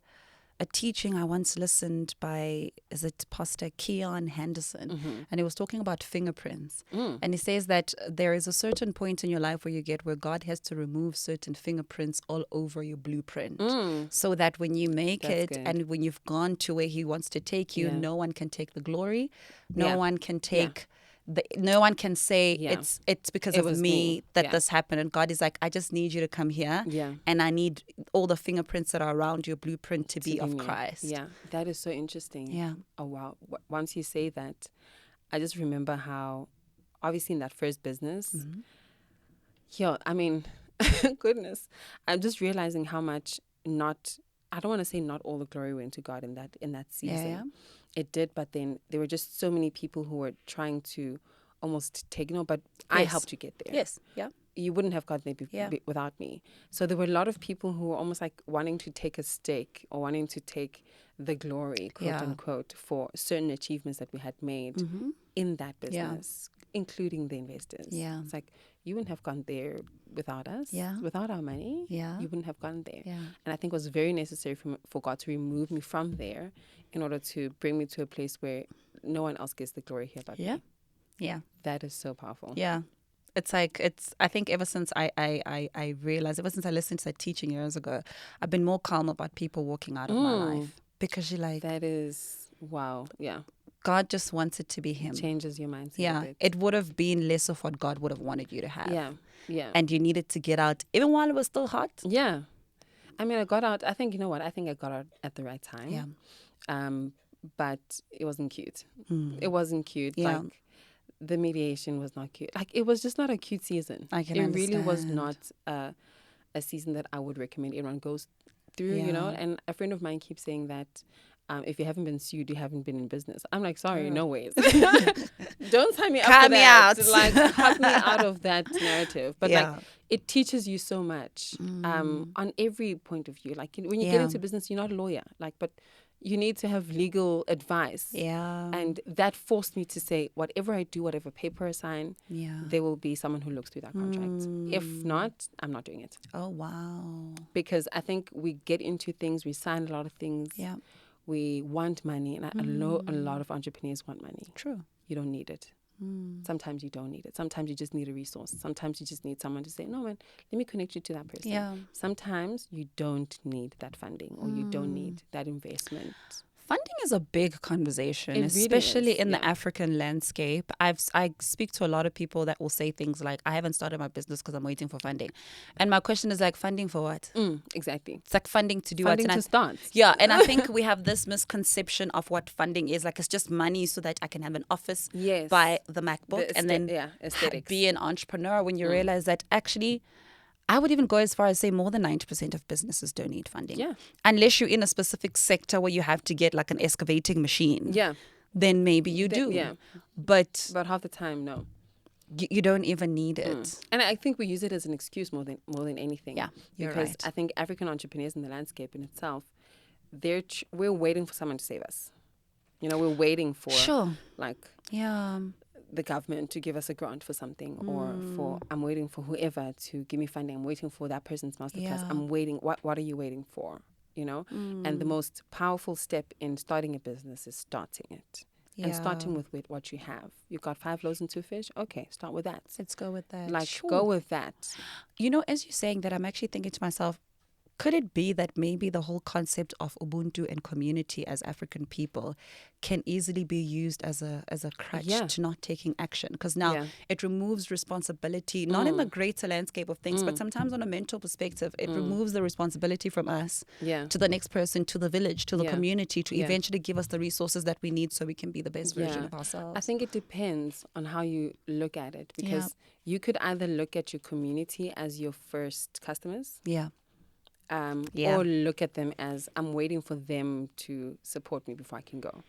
teaching I once listened by, is it Pastor Keon Henderson? And he was talking about fingerprints. And he says that there is a certain point in your life where you get where God has to remove certain fingerprints all over your blueprint. So that when you make That's it good. and when you've gone to where he wants to take you, no one can take the glory. No one can take... no one can say it's because It of was me me. that this happened. And God is like, I just need you to come here. Yeah. And I need all the fingerprints that are around your blueprint to be of me. Christ. Yeah, that is so interesting. Yeah. Oh, wow. Once you say that, I just remember how, obviously in that first business, I mean, goodness, I'm just realizing how much I don't want to say not all the glory went to God in that season. Yeah. It did, but then there were just so many people who were trying to almost taken over, but I Yes. helped you get there. Yes. Yeah. You wouldn't have gotten there Yeah. without me. So there were a lot of people who were almost like wanting to take a stake or wanting to take the glory, quote Yeah. unquote, for certain achievements that we had made Mm-hmm. in that Yeah. business, including the investors. Yeah. It's like, you wouldn't have gone there without us, Yeah. without our money. Yeah. You wouldn't have gone there. Yeah. And I think it was very necessary for God to remove me from there in order to bring me to a place where no one else gets the glory here but Yeah. me. Yeah. That is so powerful. Yeah. It's like, I think ever since I realized, ever since I listened to that teaching years ago, I've been more calm about people walking out of my life, because you're like, That is, wow. Yeah. God just wants it to be him. Changes your mindset a Yeah. bit. It would have been less of what God would have wanted you to have. Yeah. Yeah. And you needed to get out, even while it was still hot. Yeah. I mean, I got out. I think, you know what? I think I got out at the right time. Yeah. But it wasn't cute. Mm. It wasn't cute. Yeah. Like, the mediation was not cute. Like, it was just not a cute season. I can It understand. really was not a season that I would recommend everyone goes through, you know? Yeah. And a friend of mine keeps saying that if you haven't been sued, you haven't been in business. I'm like, sorry, Girl. no ways. Don't sign me up Cut for me that. out. Like, cut me out of that narrative. But Yeah. like, it teaches you so much on every point of view. Like, when you get Yeah. into business, you're not a lawyer. Like, but you need to have legal advice. Yeah. And that forced me to say, whatever I do, whatever paper I sign, Yeah. there will be someone who looks through that contract. If not, I'm not doing it. Oh, wow. Because I think we get into things, we sign a lot of things. Yeah. We want money, and I know a lot of entrepreneurs want money. True. You don't need it. Sometimes you don't need it. Sometimes you just need a resource. Sometimes you just need someone to say, no, man, let me connect you to that person. Yeah. Sometimes you don't need that funding, or you don't need that investment. Funding is a big conversation, It really especially is, in the yeah. African landscape. I speak to a lot of people that will say things like, I haven't started my business because I'm waiting for funding. And my question is like, funding for what? Exactly. It's like funding to do Funding what? to start. Yeah, and I think we have this misconception of what funding is. Like, it's just money so that I can have an office, Yes. buy the MacBook, and then aesthetics. be an entrepreneur, when you realize that actually, I would even go as far as say more than 90% of businesses don't need funding. Yeah. Unless you're in a specific sector where you have to get like an excavating machine. Yeah. Then maybe you do. Yeah. But But half the time, no. you don't even need it. And I think we use it as an excuse more than anything. Yeah, you're because right. I think African entrepreneurs in the landscape in itself, we're waiting for someone to save us. You know, we're waiting for Sure. like Yeah. the government to give us a grant for something, or I'm waiting for whoever to give me funding. I'm waiting for that person's masterclass. Yeah. I'm waiting. What are you waiting for? You know, and the most powerful step in starting a business is starting it. And starting with what you have. You got 5 loaves and 2 fish. Okay, start with that. Let's go with that. Like, Sure. go with that. You know, as you're saying that, I'm actually thinking to myself, could it be that maybe the whole concept of Ubuntu and community as African people can easily be used as a crutch Yeah. to not taking action? Because now Yeah. it removes responsibility, not in the greater landscape of things, but sometimes on a mental perspective, it removes the responsibility from us Yeah. to the next person, to the village, to the Yeah. community, to Yeah. eventually give us the resources that we need so we can be the best version Yeah. of ourselves. I think it depends on how you look at it, because you could either look at your community as your first customers, Yeah. or look at them as, I'm waiting for them to support me before I can go.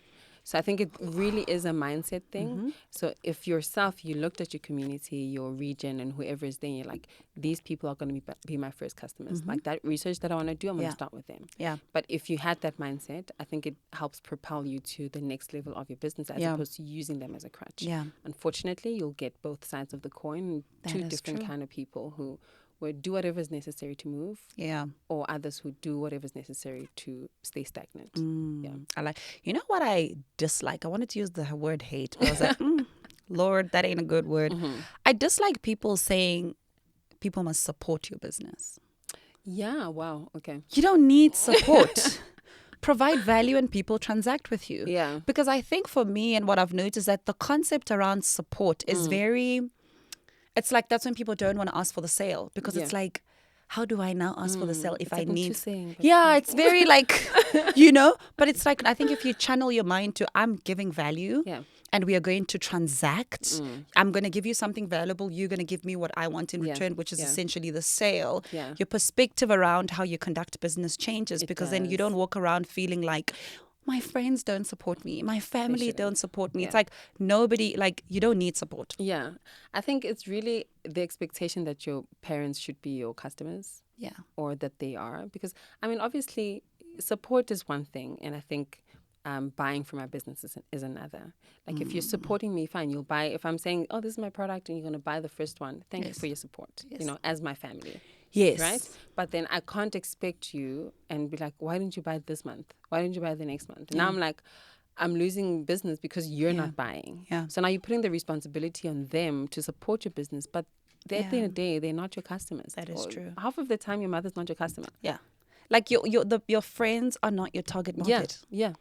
So I think it really is a mindset thing. So if yourself, you looked at your community, your region, and whoever is there, you're like, these people are going to be my first customers. Like, that research that I want to do, I'm going to start with them. Yeah. But if you had that mindset, I think it helps propel you to the next level of your business, as opposed to using them as a crutch. Yeah. Unfortunately, you'll get both sides of the coin, That two is different true. kind of people who will do whatever is necessary to move, Yeah. or others who do whatever is necessary to stay stagnant. Yeah. I like, you know what I dislike? I wanted to use the word hate, but I was like, Lord, that ain't a good word. I dislike people saying people must support your business. Yeah, wow, okay. You don't need support. Provide value and people transact with you. Yeah. Because I think for me, and what I've noticed, that the concept around support is very, it's like that's when people don't want to ask for the sale, because it's like, how do I now ask for the sale if It's I like what you're need? saying, but- Yeah, it's very like, you know, but it's like, I think if you channel your mind to, I'm giving value. Yeah. And we are going to transact. I'm going to give you something valuable. You're going to give me what I want in Yeah. return, which is Yeah. essentially the sale. Yeah. Your perspective around how you conduct business changes, because then you does. don't walk around feeling like, my friends don't support me. My family shouldn't. don't support me. Yeah. It's like nobody, like you don't need support. Yeah. I think it's really the expectation that your parents should be your customers. Yeah. Or that they are. Because, I mean, obviously, support is one thing. And I think buying from my business is another. Like, if you're supporting me, fine, you'll buy. If I'm saying, oh, this is my product and you're going to buy the first one, thank you for your support, Yes. you know, as my family. Yes. Right? But then I can't expect you and be like, why didn't you buy it this month? Why didn't you buy it the next month? Now I'm like, I'm losing business because you're not buying. Yeah. So now you're putting the responsibility on them to support your business. But at the end of the day, they're not your customers. That is true. Half of the time, your mother's not your customer. Yeah. Like your friends are not your target market. Yeah.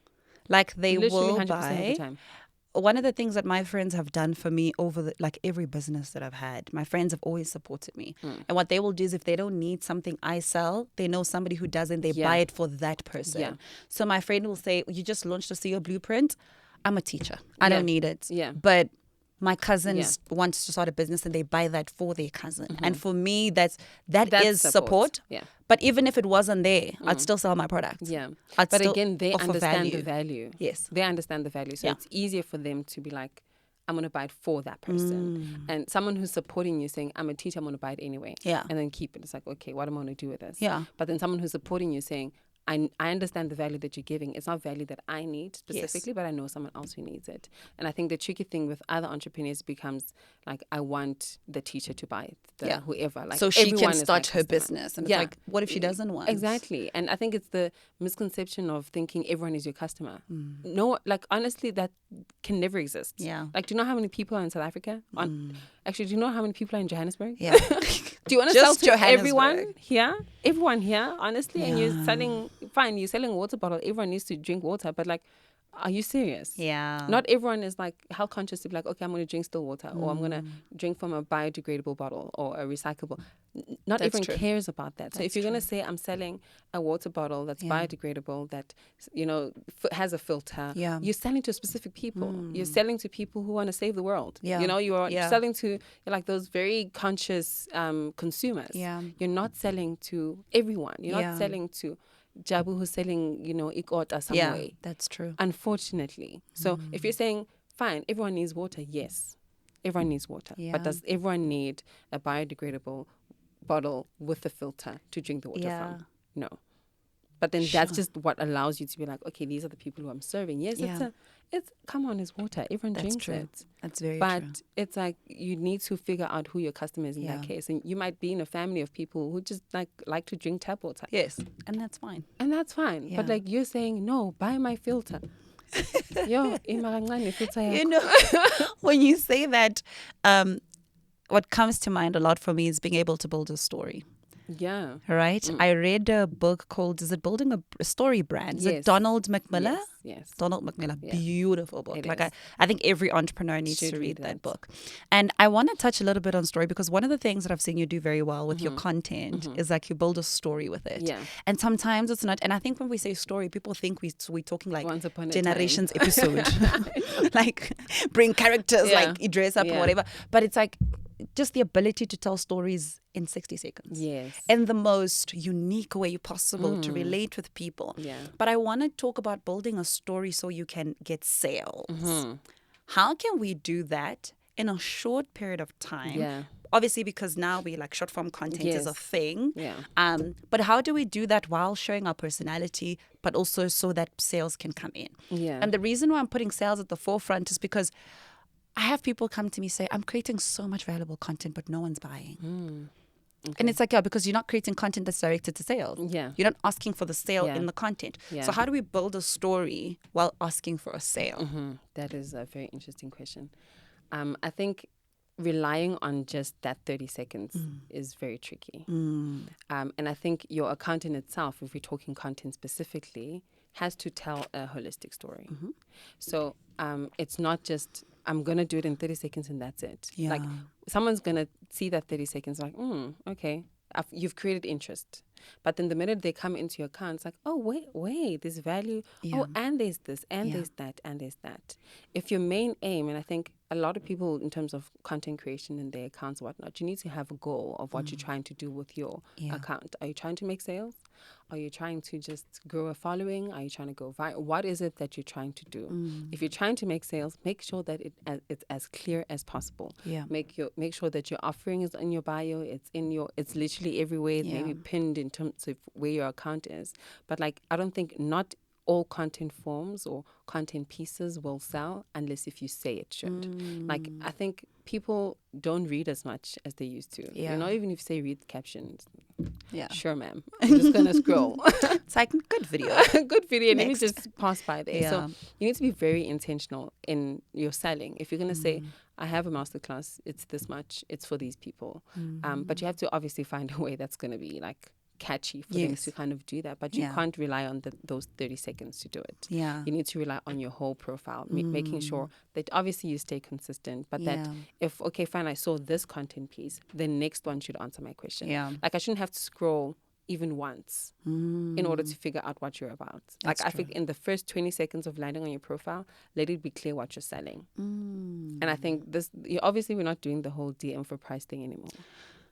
Like they Literally will 100% buy. of the time. One of the things that my friends have done for me over like every business that I've had, my friends have always supported me. And what they will do is if they don't need something I sell, they know somebody who doesn't, they buy it for that person. Yeah. So my friend will say, you just launched a CEO blueprint. I'm a teacher. I don't need it. Yeah. But my cousins want to start a business and they buy that for their cousin. And for me, that is support. Yeah. But even if it wasn't there, I'd still sell my product. Yeah. I'd But still again, they offer understand the value. Yes. They understand the value. So it's easier for them to be like, I'm going to buy it for that person. And someone who's supporting you saying, I'm a teacher, I'm going to buy it anyway. Yeah. And then keep it. It's like, okay, what am I going to do with this? Yeah. But then someone who's supporting you saying, I understand the value that you're giving. It's not value that I need specifically, but I know someone else who needs it. And I think the tricky thing with other entrepreneurs becomes like, I want the teacher to buy it, whoever. Like, so she can is start my her customer. business. And it's like, what if she doesn't want? Exactly. And I think it's the misconception of thinking everyone is your customer. No, like honestly, that can never exist. Yeah. Like, do you know how many people are in South Africa? Actually, do you know how many people are in Johannesburg? Yeah. Do you want to sell Just to Johannesburg. everyone here? Everyone here, honestly? And you're selling, fine, you're selling a water bottle. Everyone needs to drink water. But like, are you serious? Yeah. Not everyone is like health conscious to be like, okay, I'm going to drink still water or I'm going to drink from a biodegradable bottle or a recyclable. Not everyone cares about that. So if you're going to say I'm selling a water bottle that's biodegradable, that, you know, has a filter, you're selling to specific people. You're selling to people who want to save the world. Yeah. You know, you are selling to like those very conscious consumers. Yeah. You're not selling to everyone. You're not selling to Jabu who's selling, you know, ikota some way. That's true. Unfortunately. So if you're saying, fine, everyone needs water, yes. Everyone needs water. Yeah. But does everyone need a biodegradable bottle with a filter to drink the water from? No. But then that's just what allows you to be like, okay, these are the people who I'm serving. Yes, it's come on, it's water. Everyone drinks it. That's very true. But it's like you need to figure out who your customer is in that case. And you might be in a family of people who just like to drink tap water. Yes. And that's fine. And that's fine. Yeah. But like you're saying, no, buy my filter. Yo, filter. You know, when you say that, what comes to mind a lot for me is being able to build a story. Yeah. Right? I read a book called, is it Building a Story Brand? Is it Donald McMillan? Yes. Donald McMillan. Beautiful book. I think every entrepreneur needs to read that book. book. And I want to touch a little bit on story because one of the things that I've seen you do very well with your content is like you build a story with it. Yeah. And sometimes it's not, and I think when we say story, people think we're talking like Once upon a generations episode. Like bring characters, like you dress up or whatever. But it's like just the ability to tell stories in 60 seconds. Yes. In the most unique way possible to relate with people. Yeah. But I want to talk about building a story so you can get sales. How can we do that in a short period of time? Yeah. Obviously, because now we like short form content is a thing. Yeah. But how do we do that while showing our personality, but also so that sales can come in? Yeah. And the reason why I'm putting sales at the forefront is because I have people come to me say, I'm creating so much valuable content, but no one's buying. Okay. And it's like, because you're not creating content that's directed to sales. Yeah. You're not asking for the sale in the content. Yeah. So how do we build a story while asking for a sale? That is a very interesting question. I think relying on just that 30 seconds is very tricky. And I think your account in itself, if we're talking content specifically, has to tell a holistic story. So it's not just, I'm going to do it in 30 seconds and that's it. Yeah. Like someone's going to see that 30 seconds like, okay, you've created interest. But then the minute they come into your account, it's like, oh, wait, there's value. Yeah. Oh, and there's this, and there's that, and there's that. If your main aim, and I think a lot of people, in terms of content creation in their accounts and whatnot, you need to have a goal of what you're trying to do with your account. Are you trying to make sales? Are you trying to just grow a following? Are you trying to go viral? What is it that you're trying to do? If you're trying to make sales, make sure that it's as clear as possible. Yeah. Make sure that your offering is in your bio. It's literally everywhere. It's maybe pinned in terms of where your account is. But like, I don't think not all content forms or content pieces will sell unless if you say it should. Like, I think people don't read as much as they used to. Yeah. You know, even if you say read captions, sure, ma'am, I'm just gonna scroll. It's like, good video. Good video. Let me Next. just pass by there. So you need to be very intentional in your selling. If you're gonna say, I have a masterclass, it's this much, it's for these people, but you have to obviously find a way that's gonna be like catchy for them to kind of do that, but you can't rely on those 30 seconds to do it. You need to rely on your whole profile, making sure that obviously you stay consistent, but that if, okay, fine, I saw this content piece, the next one should answer my question. Like, I shouldn't have to scroll even once in order to figure out what you're about. Like, I think in the first 20 seconds of landing on your profile, let it be clear what you're selling. And I think obviously we're not doing the whole DM for price thing anymore.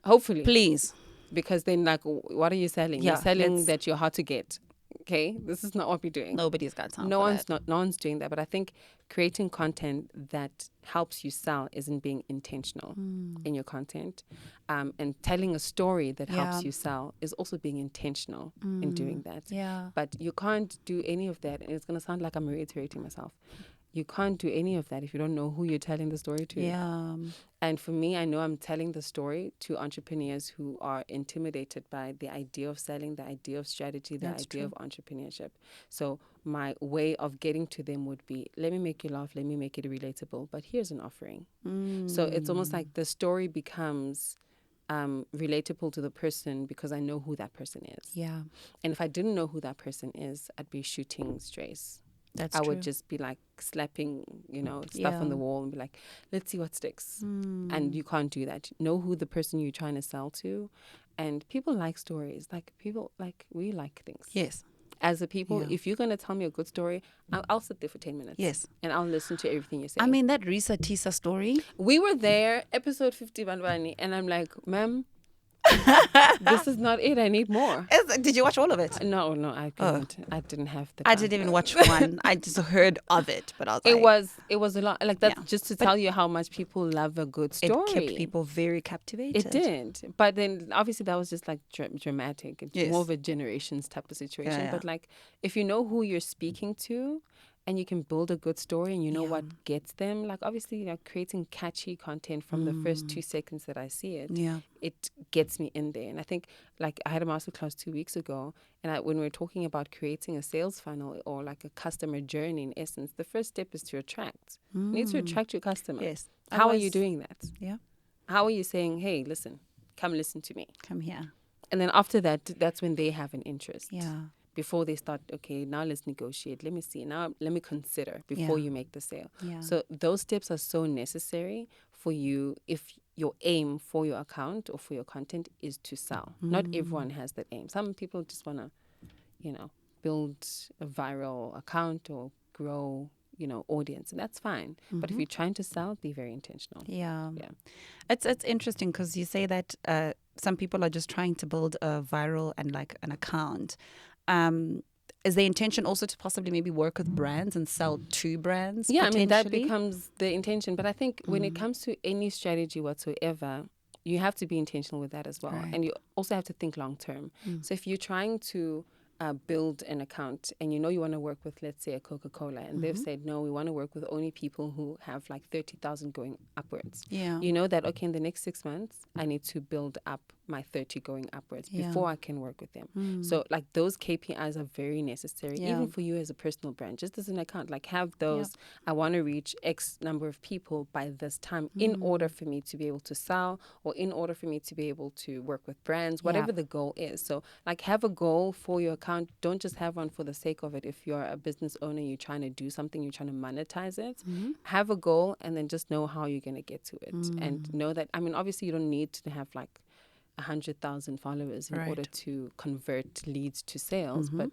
Hopefully. Please. Because then, like, what are you selling? You're selling that you're hard to get. Okay, this is not what we're doing. Nobody's got time. No one's doing that. But I think creating content that helps you sell isn't being intentional in your content, and telling a story that helps you sell is also being intentional in doing that. But you can't do any of that, and it's gonna sound like I'm reiterating myself. You can't do any of that if you don't know who you're telling the story to. And for me, I know I'm telling the story to entrepreneurs who are intimidated by the idea of selling, the idea of strategy, the idea of entrepreneurship. So my way of getting to them would be, let me make you laugh, let me make it relatable, but here's an offering. So it's almost like the story becomes relatable to the person because I know who that person is. And if I didn't know who that person is, I'd be shooting strays. I would just be like slapping, stuff on the wall and be like, let's see what sticks. And you can't do that. Know who the person you're trying to sell to. And people like stories. Like, people, like, we like things. Yes. As a people, if you're going to tell me a good story, I'll sit there for 10 minutes. Yes. And I'll listen to everything you're saying. I mean, that Risa Tisa story. We were there, episode 50, Banwani, and I'm like, ma'am, this is not it. I need more. Did you watch all of it? No, I couldn't. I didn't have the time. I didn't even watch one. I just heard of it, but I was it was a lot. Like, that's just to tell you how much people love a good story. It kept people very captivated. It did. But then obviously that was just like dramatic. It's more of a generations type of situation. But like, if you know who you're speaking to, and you can build a good story and you know what gets them, like, obviously, like, creating catchy content from the first 2 seconds that I see it, it gets me in there. And I think, like, I had a masterclass 2 weeks ago, and when we were talking about creating a sales funnel or like a customer journey, in essence, the first step is to attract. You need to attract your customer. Yes. How are you doing that? Yeah. How are you saying, hey, listen, come listen to me. Come here. And then after that, that's when they have an interest. Yeah. Before they start, okay, now let's negotiate. Let me see. Now let me consider before you make the sale. So those steps are so necessary for you if your aim for your account or for your content is to sell. Not everyone has that aim. Some people just want to, build a viral account or grow, audience. And that's fine. But if you're trying to sell, be very intentional. Yeah. It's interesting because you say that some people are just trying to build a viral and like an account. Is the intention also to possibly maybe work with brands and sell to brands? Yeah, I mean, that becomes the intention. But I think when it comes to any strategy whatsoever, you have to be intentional with that as well. Right. And you also have to think long term. So if you're trying to build an account and you want to work with, let's say, a Coca-Cola, and they've said, no, we want to work with only people who have like 30,000 going upwards. You know that, okay, in the next 6 months, I need to build up my 30 going upwards before I can work with them. So like those KPIs are very necessary, even for you as a personal brand, just as an account, like have those, I want to reach X number of people by this time in order for me to be able to sell or in order for me to be able to work with brands, whatever the goal is. So like have a goal for your account. Don't just have one for the sake of it. If you're a business owner, you're trying to do something, you're trying to monetize it, have a goal and then just know how you're going to get to it. And know that, I mean, obviously you don't need to have like 100,000 followers in order to convert leads to sales, but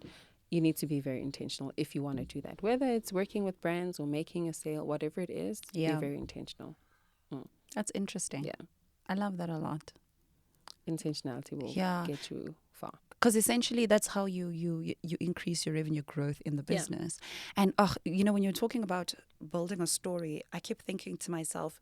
you need to be very intentional if you want to do that. Whether it's working with brands or making a sale, whatever it is, be very intentional. That's interesting. Yeah. I love that a lot. Intentionality will get you far. Because essentially that's how you increase your revenue growth in the business. And when you're talking about building a story, I keep thinking to myself,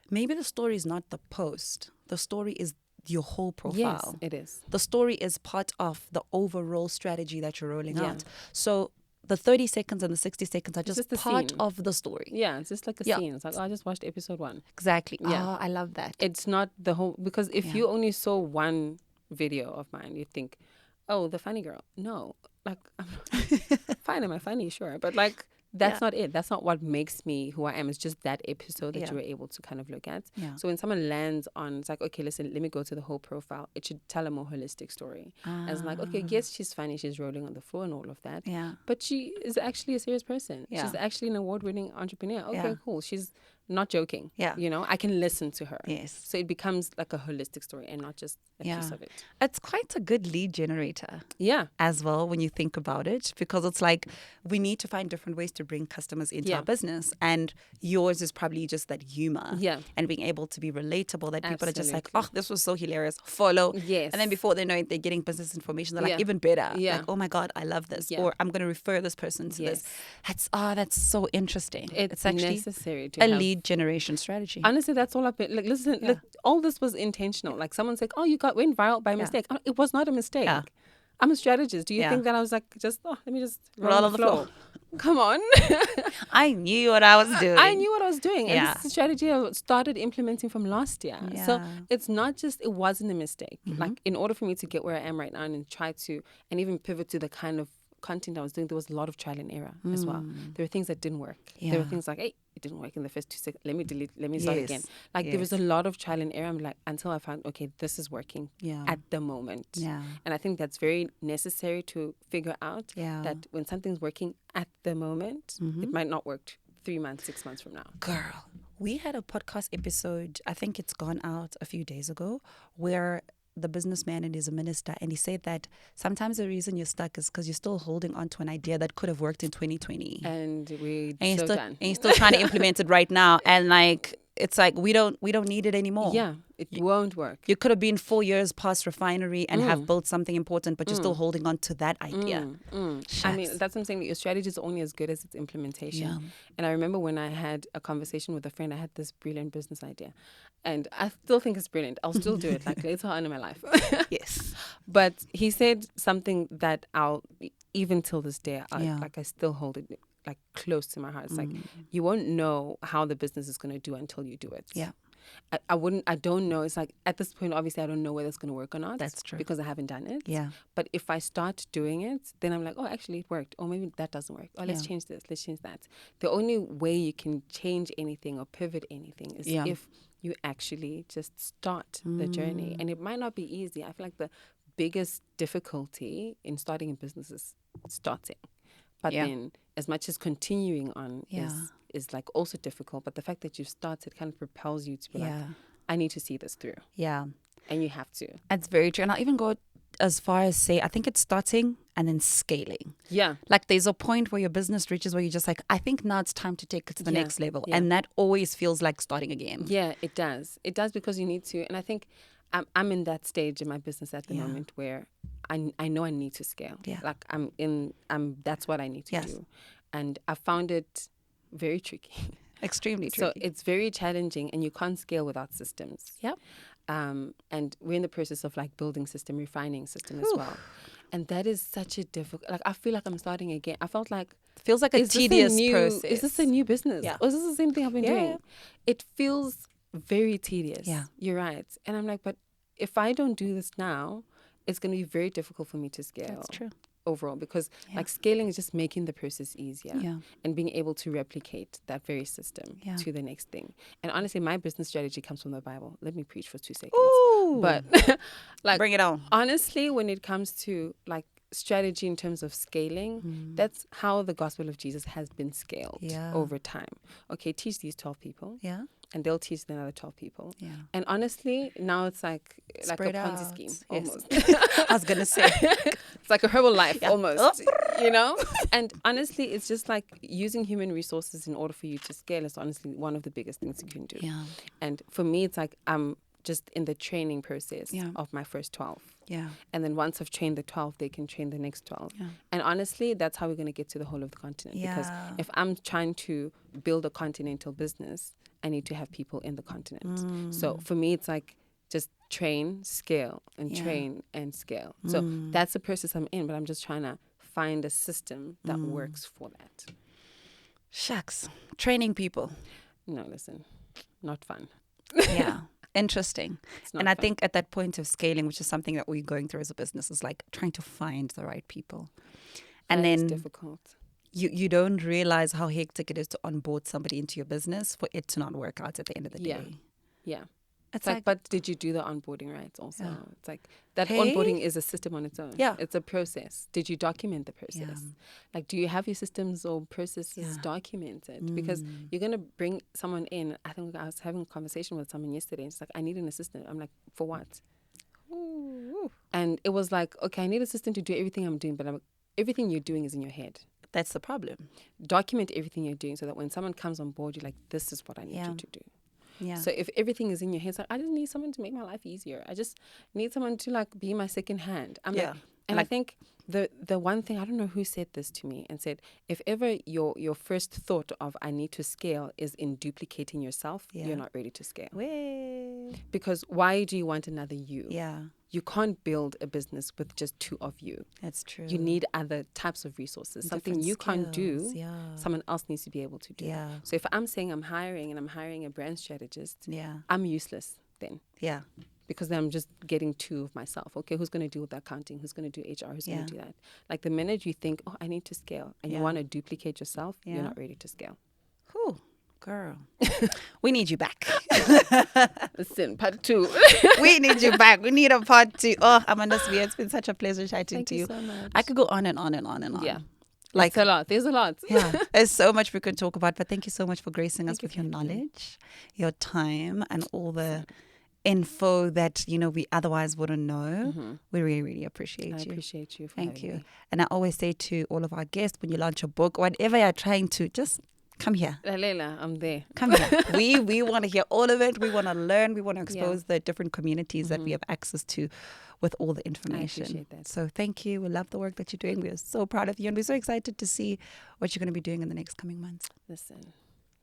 maybe the story is not the post. The story is your whole profile. Yes, it is. The story is part of the overall strategy that you're rolling out. So the 30 seconds and the 60 seconds are just part of the story. Yeah, it's just like a scene. It's like, I just watched episode 1. Exactly. Yeah. Oh, I love that. It's not the whole, because if you only saw one video of mine, you'd think, oh, the funny girl. No, like, I'm fine, am I funny? Sure. But like, that's not it. That's not what makes me who I am. It's just that episode that you were able to kind of look at. Yeah. So when someone lands on, it's like, okay, listen, let me go to the whole profile. It should tell a more holistic story. As like, okay, yes, she's funny. She's rolling on the floor and all of that. Yeah. But she is actually a serious person. Yeah. She's actually an award-winning entrepreneur. Okay, cool. She's not joking. Yeah. You know, I can listen to her. Yes. So it becomes like a holistic story and not just a piece of it. It's quite a good lead generator. Yeah. As well, when you think about it, because it's like we need to find different ways to bring customers into our business. And yours is probably just that humor. Yeah. And being able to be relatable, that people are just like, oh, this was so hilarious. Follow. Yes. And then before they know it, they're getting business information. They're like, Yeah. even better. Yeah. Like, oh my God, I love this. Yeah. Or I'm going to refer this person to this. That's so interesting. It's actually necessary to a have lead generation strategy. Honestly, that's all I've been like. Listen, look, all this was intentional. Like someone's like, "Oh, you went viral by mistake." Oh, it was not a mistake. Yeah. I'm a strategist. Do you think that I was like, let me just roll on the floor? Come on. I knew what I was doing. I knew what I was doing. And this is a strategy I started implementing from last year. Yeah. So it's not just, it wasn't a mistake. Like in order for me to get where I am right now and try to, and even pivot to the kind of content I was doing, there was a lot of trial and error as well. There were things that didn't work. There were things like, hey, it didn't work in the first 2 seconds. Let me delete, let me start again. Like there was a lot of trial and error. I'm like, until I found, okay, this is working at the moment. Yeah. And I think that's very necessary to figure out that when something's working at the moment, it might not work 3 months, 6 months from now. Girl, we had a podcast episode, I think it's gone out a few days ago, where the businessman and he's a minister, and he said that sometimes the reason you're stuck is because you're still holding on to an idea that could have worked in 2020. And we're and you're still trying to implement it right now. And like, it's like we don't need it anymore. Yeah, it won't work. You could have been 4 years past refinery and have built something important, but you're still holding on to that idea. I mean, that's what I'm saying. Your strategy is only as good as its implementation. Yeah. And I remember when I had a conversation with a friend, I had this brilliant business idea. And I still think it's brilliant. I'll still do it like later on in my life. Yes. But he said something that I'll, even till this day, I still hold it like close to my heart. It's like, you won't know how the business is going to do until you do it. Yeah. I don't know. It's like at this point, obviously, I don't know whether it's going to work or not. That's true. Because I haven't done it. Yeah. But if I start doing it, then I'm like, oh, actually it worked. Or maybe that doesn't work. Oh, let's change this. Let's change that. The only way you can change anything or pivot anything is if you actually just start the journey. And it might not be easy. I feel like the biggest difficulty in starting a business is starting. But then as much as continuing on is like also difficult. But the fact that you've started kind of propels you to be like, I need to see this through. Yeah. And you have to. That's very true. And I'll even go as far as say, I think it's starting and then scaling. Yeah. Like there's a point where your business reaches where you're just like, I think now it's time to take it to the next level. And that always feels like starting again. Yeah, it does. It does because you need to. And I think I'm in that stage in my business at the moment where I know I need to scale. Yeah. Like that's what I need to do. And I found it very tricky. Extremely tricky. So it's very challenging and you can't scale without systems. Yep. And we're in the process of like building system, refining system as well. And that is such a difficult, like I feel like I'm starting again. I felt like, feels like a tedious process. Is this a new business? Yeah. Or is this the same thing I've been doing? It feels very tedious. Yeah. You're right. And I'm like, but if I don't do this now, it's going to be very difficult for me to scale. That's true. Overall, because like scaling is just making the process easier Yeah. and being able to replicate that very system to the next thing. And honestly, my business strategy comes from the Bible. Let me preach for 2 seconds. Ooh. But like, bring it on. Honestly, when it comes to like strategy in terms of scaling, that's how the gospel of Jesus has been scaled over time. Okay, teach these 12 people. Yeah. And they'll teach another 12 people. Yeah. And honestly, now it's like Spread a Ponzi out. scheme Yes. almost. I was going to say. It's like a Herbalife almost. you know? And honestly, it's just like using human resources in order for you to scale is honestly one of the biggest things you can do. Yeah. And for me, it's like I'm just in the training process Yeah. of my first 12. Yeah. And then once I've trained the 12, they can train the next 12. Yeah. And honestly, that's how we're going to get to the whole of the continent. Because if I'm trying to build a continental business, I need to have people in the continent. So for me, it's like just train, scale, and train and scale. So that's the process I'm in, but I'm just trying to find a system that works for that. Shucks. Training people. No, listen, not fun. Yeah. Interesting. And I fun. think at that point of scaling, which is something that we're going through as a business, is like trying to find the right people. And That is then difficult. you don't realize how hectic it is to onboard somebody into your business for it to not work out at the end of the day. Yeah. It's like, but did you do the onboarding right also? Yeah. It's like that Hey. onboarding is a system on its own. Yeah. It's a process. Did you document the process? Yeah. Like, do you have your systems or processes documented? Because you're going to bring someone in. I think I was having a conversation with someone yesterday. And it's like, I need an assistant. I'm like, for what? Ooh. And it was like, okay, I need an assistant to do everything I'm doing, but everything you're doing is in your head. That's the problem. Document everything you're doing so that when someone comes on board, you're like, this is what I need you to do. Yeah. So if everything is in your head, it's like, I just need someone to make my life easier. I just need someone to like be my second hand. I think the one thing, I don't know who said this to me and said, if ever your first thought of I need to scale is in duplicating yourself, you're not ready to scale. Because why do you want another you? Yeah. You can't build a business with just two of you. That's true. You need other types of resources. Something you can't do, someone else needs to be able to do. Yeah. So if I'm saying I'm hiring a brand strategist, Yeah. I'm useless then. Yeah. Because then I'm just getting two of myself. Okay, who's going to do the accounting? Who's going to do HR? Who's going to do that? Like the minute you think, oh, I need to scale, and you want to duplicate yourself, you're not ready to scale. Whew, girl. We need you back. Listen, part 2. We need you back. We need a part 2. Oh, Amanda Sibiya, it's been such a pleasure chatting to you. Thank you so much. I could go on and on and on and on. Yeah. Like it's a lot. There's a lot. Yeah. There's so much we could talk about, but thank you so much for gracing us with your knowledge, your time, and all the info that, we otherwise wouldn't know. We really, really appreciate you. I appreciate you for Thank having you. me. And I always say to all of our guests, when you launch a book, whatever you're trying to, just come here. Laila, I'm there. Come here. We want to hear all of it. We want to learn. We want to expose the different communities that we have access to with all the information. I appreciate that. So thank you. We love the work that you're doing. We are so proud of you. And we're so excited to see what you're going to be doing in the next coming months. Listen,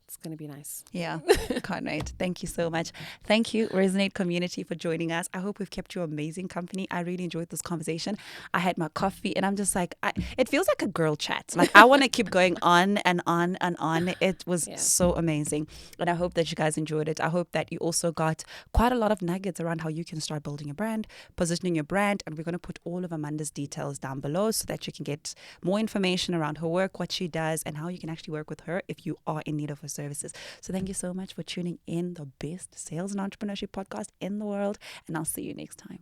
it's going to be nice. Yeah, can't wait. Thank you so much. Thank you, Resonate community, for joining us. I hope we've kept you amazing company. I really enjoyed this conversation. I had my coffee and I'm just like, it feels like a girl chat. Like I want to keep going on and on and on. It was so amazing. And I hope that you guys enjoyed it. I hope that you also got quite a lot of nuggets around how you can start building a brand, positioning your brand. And we're going to put all of Amanda's details down below so that you can get more information around her work, what she does, and how you can actually work with her if you are in need of her services. So thank you so much for tuning in, the best sales and entrepreneurship podcast in the world, and I'll see you next time.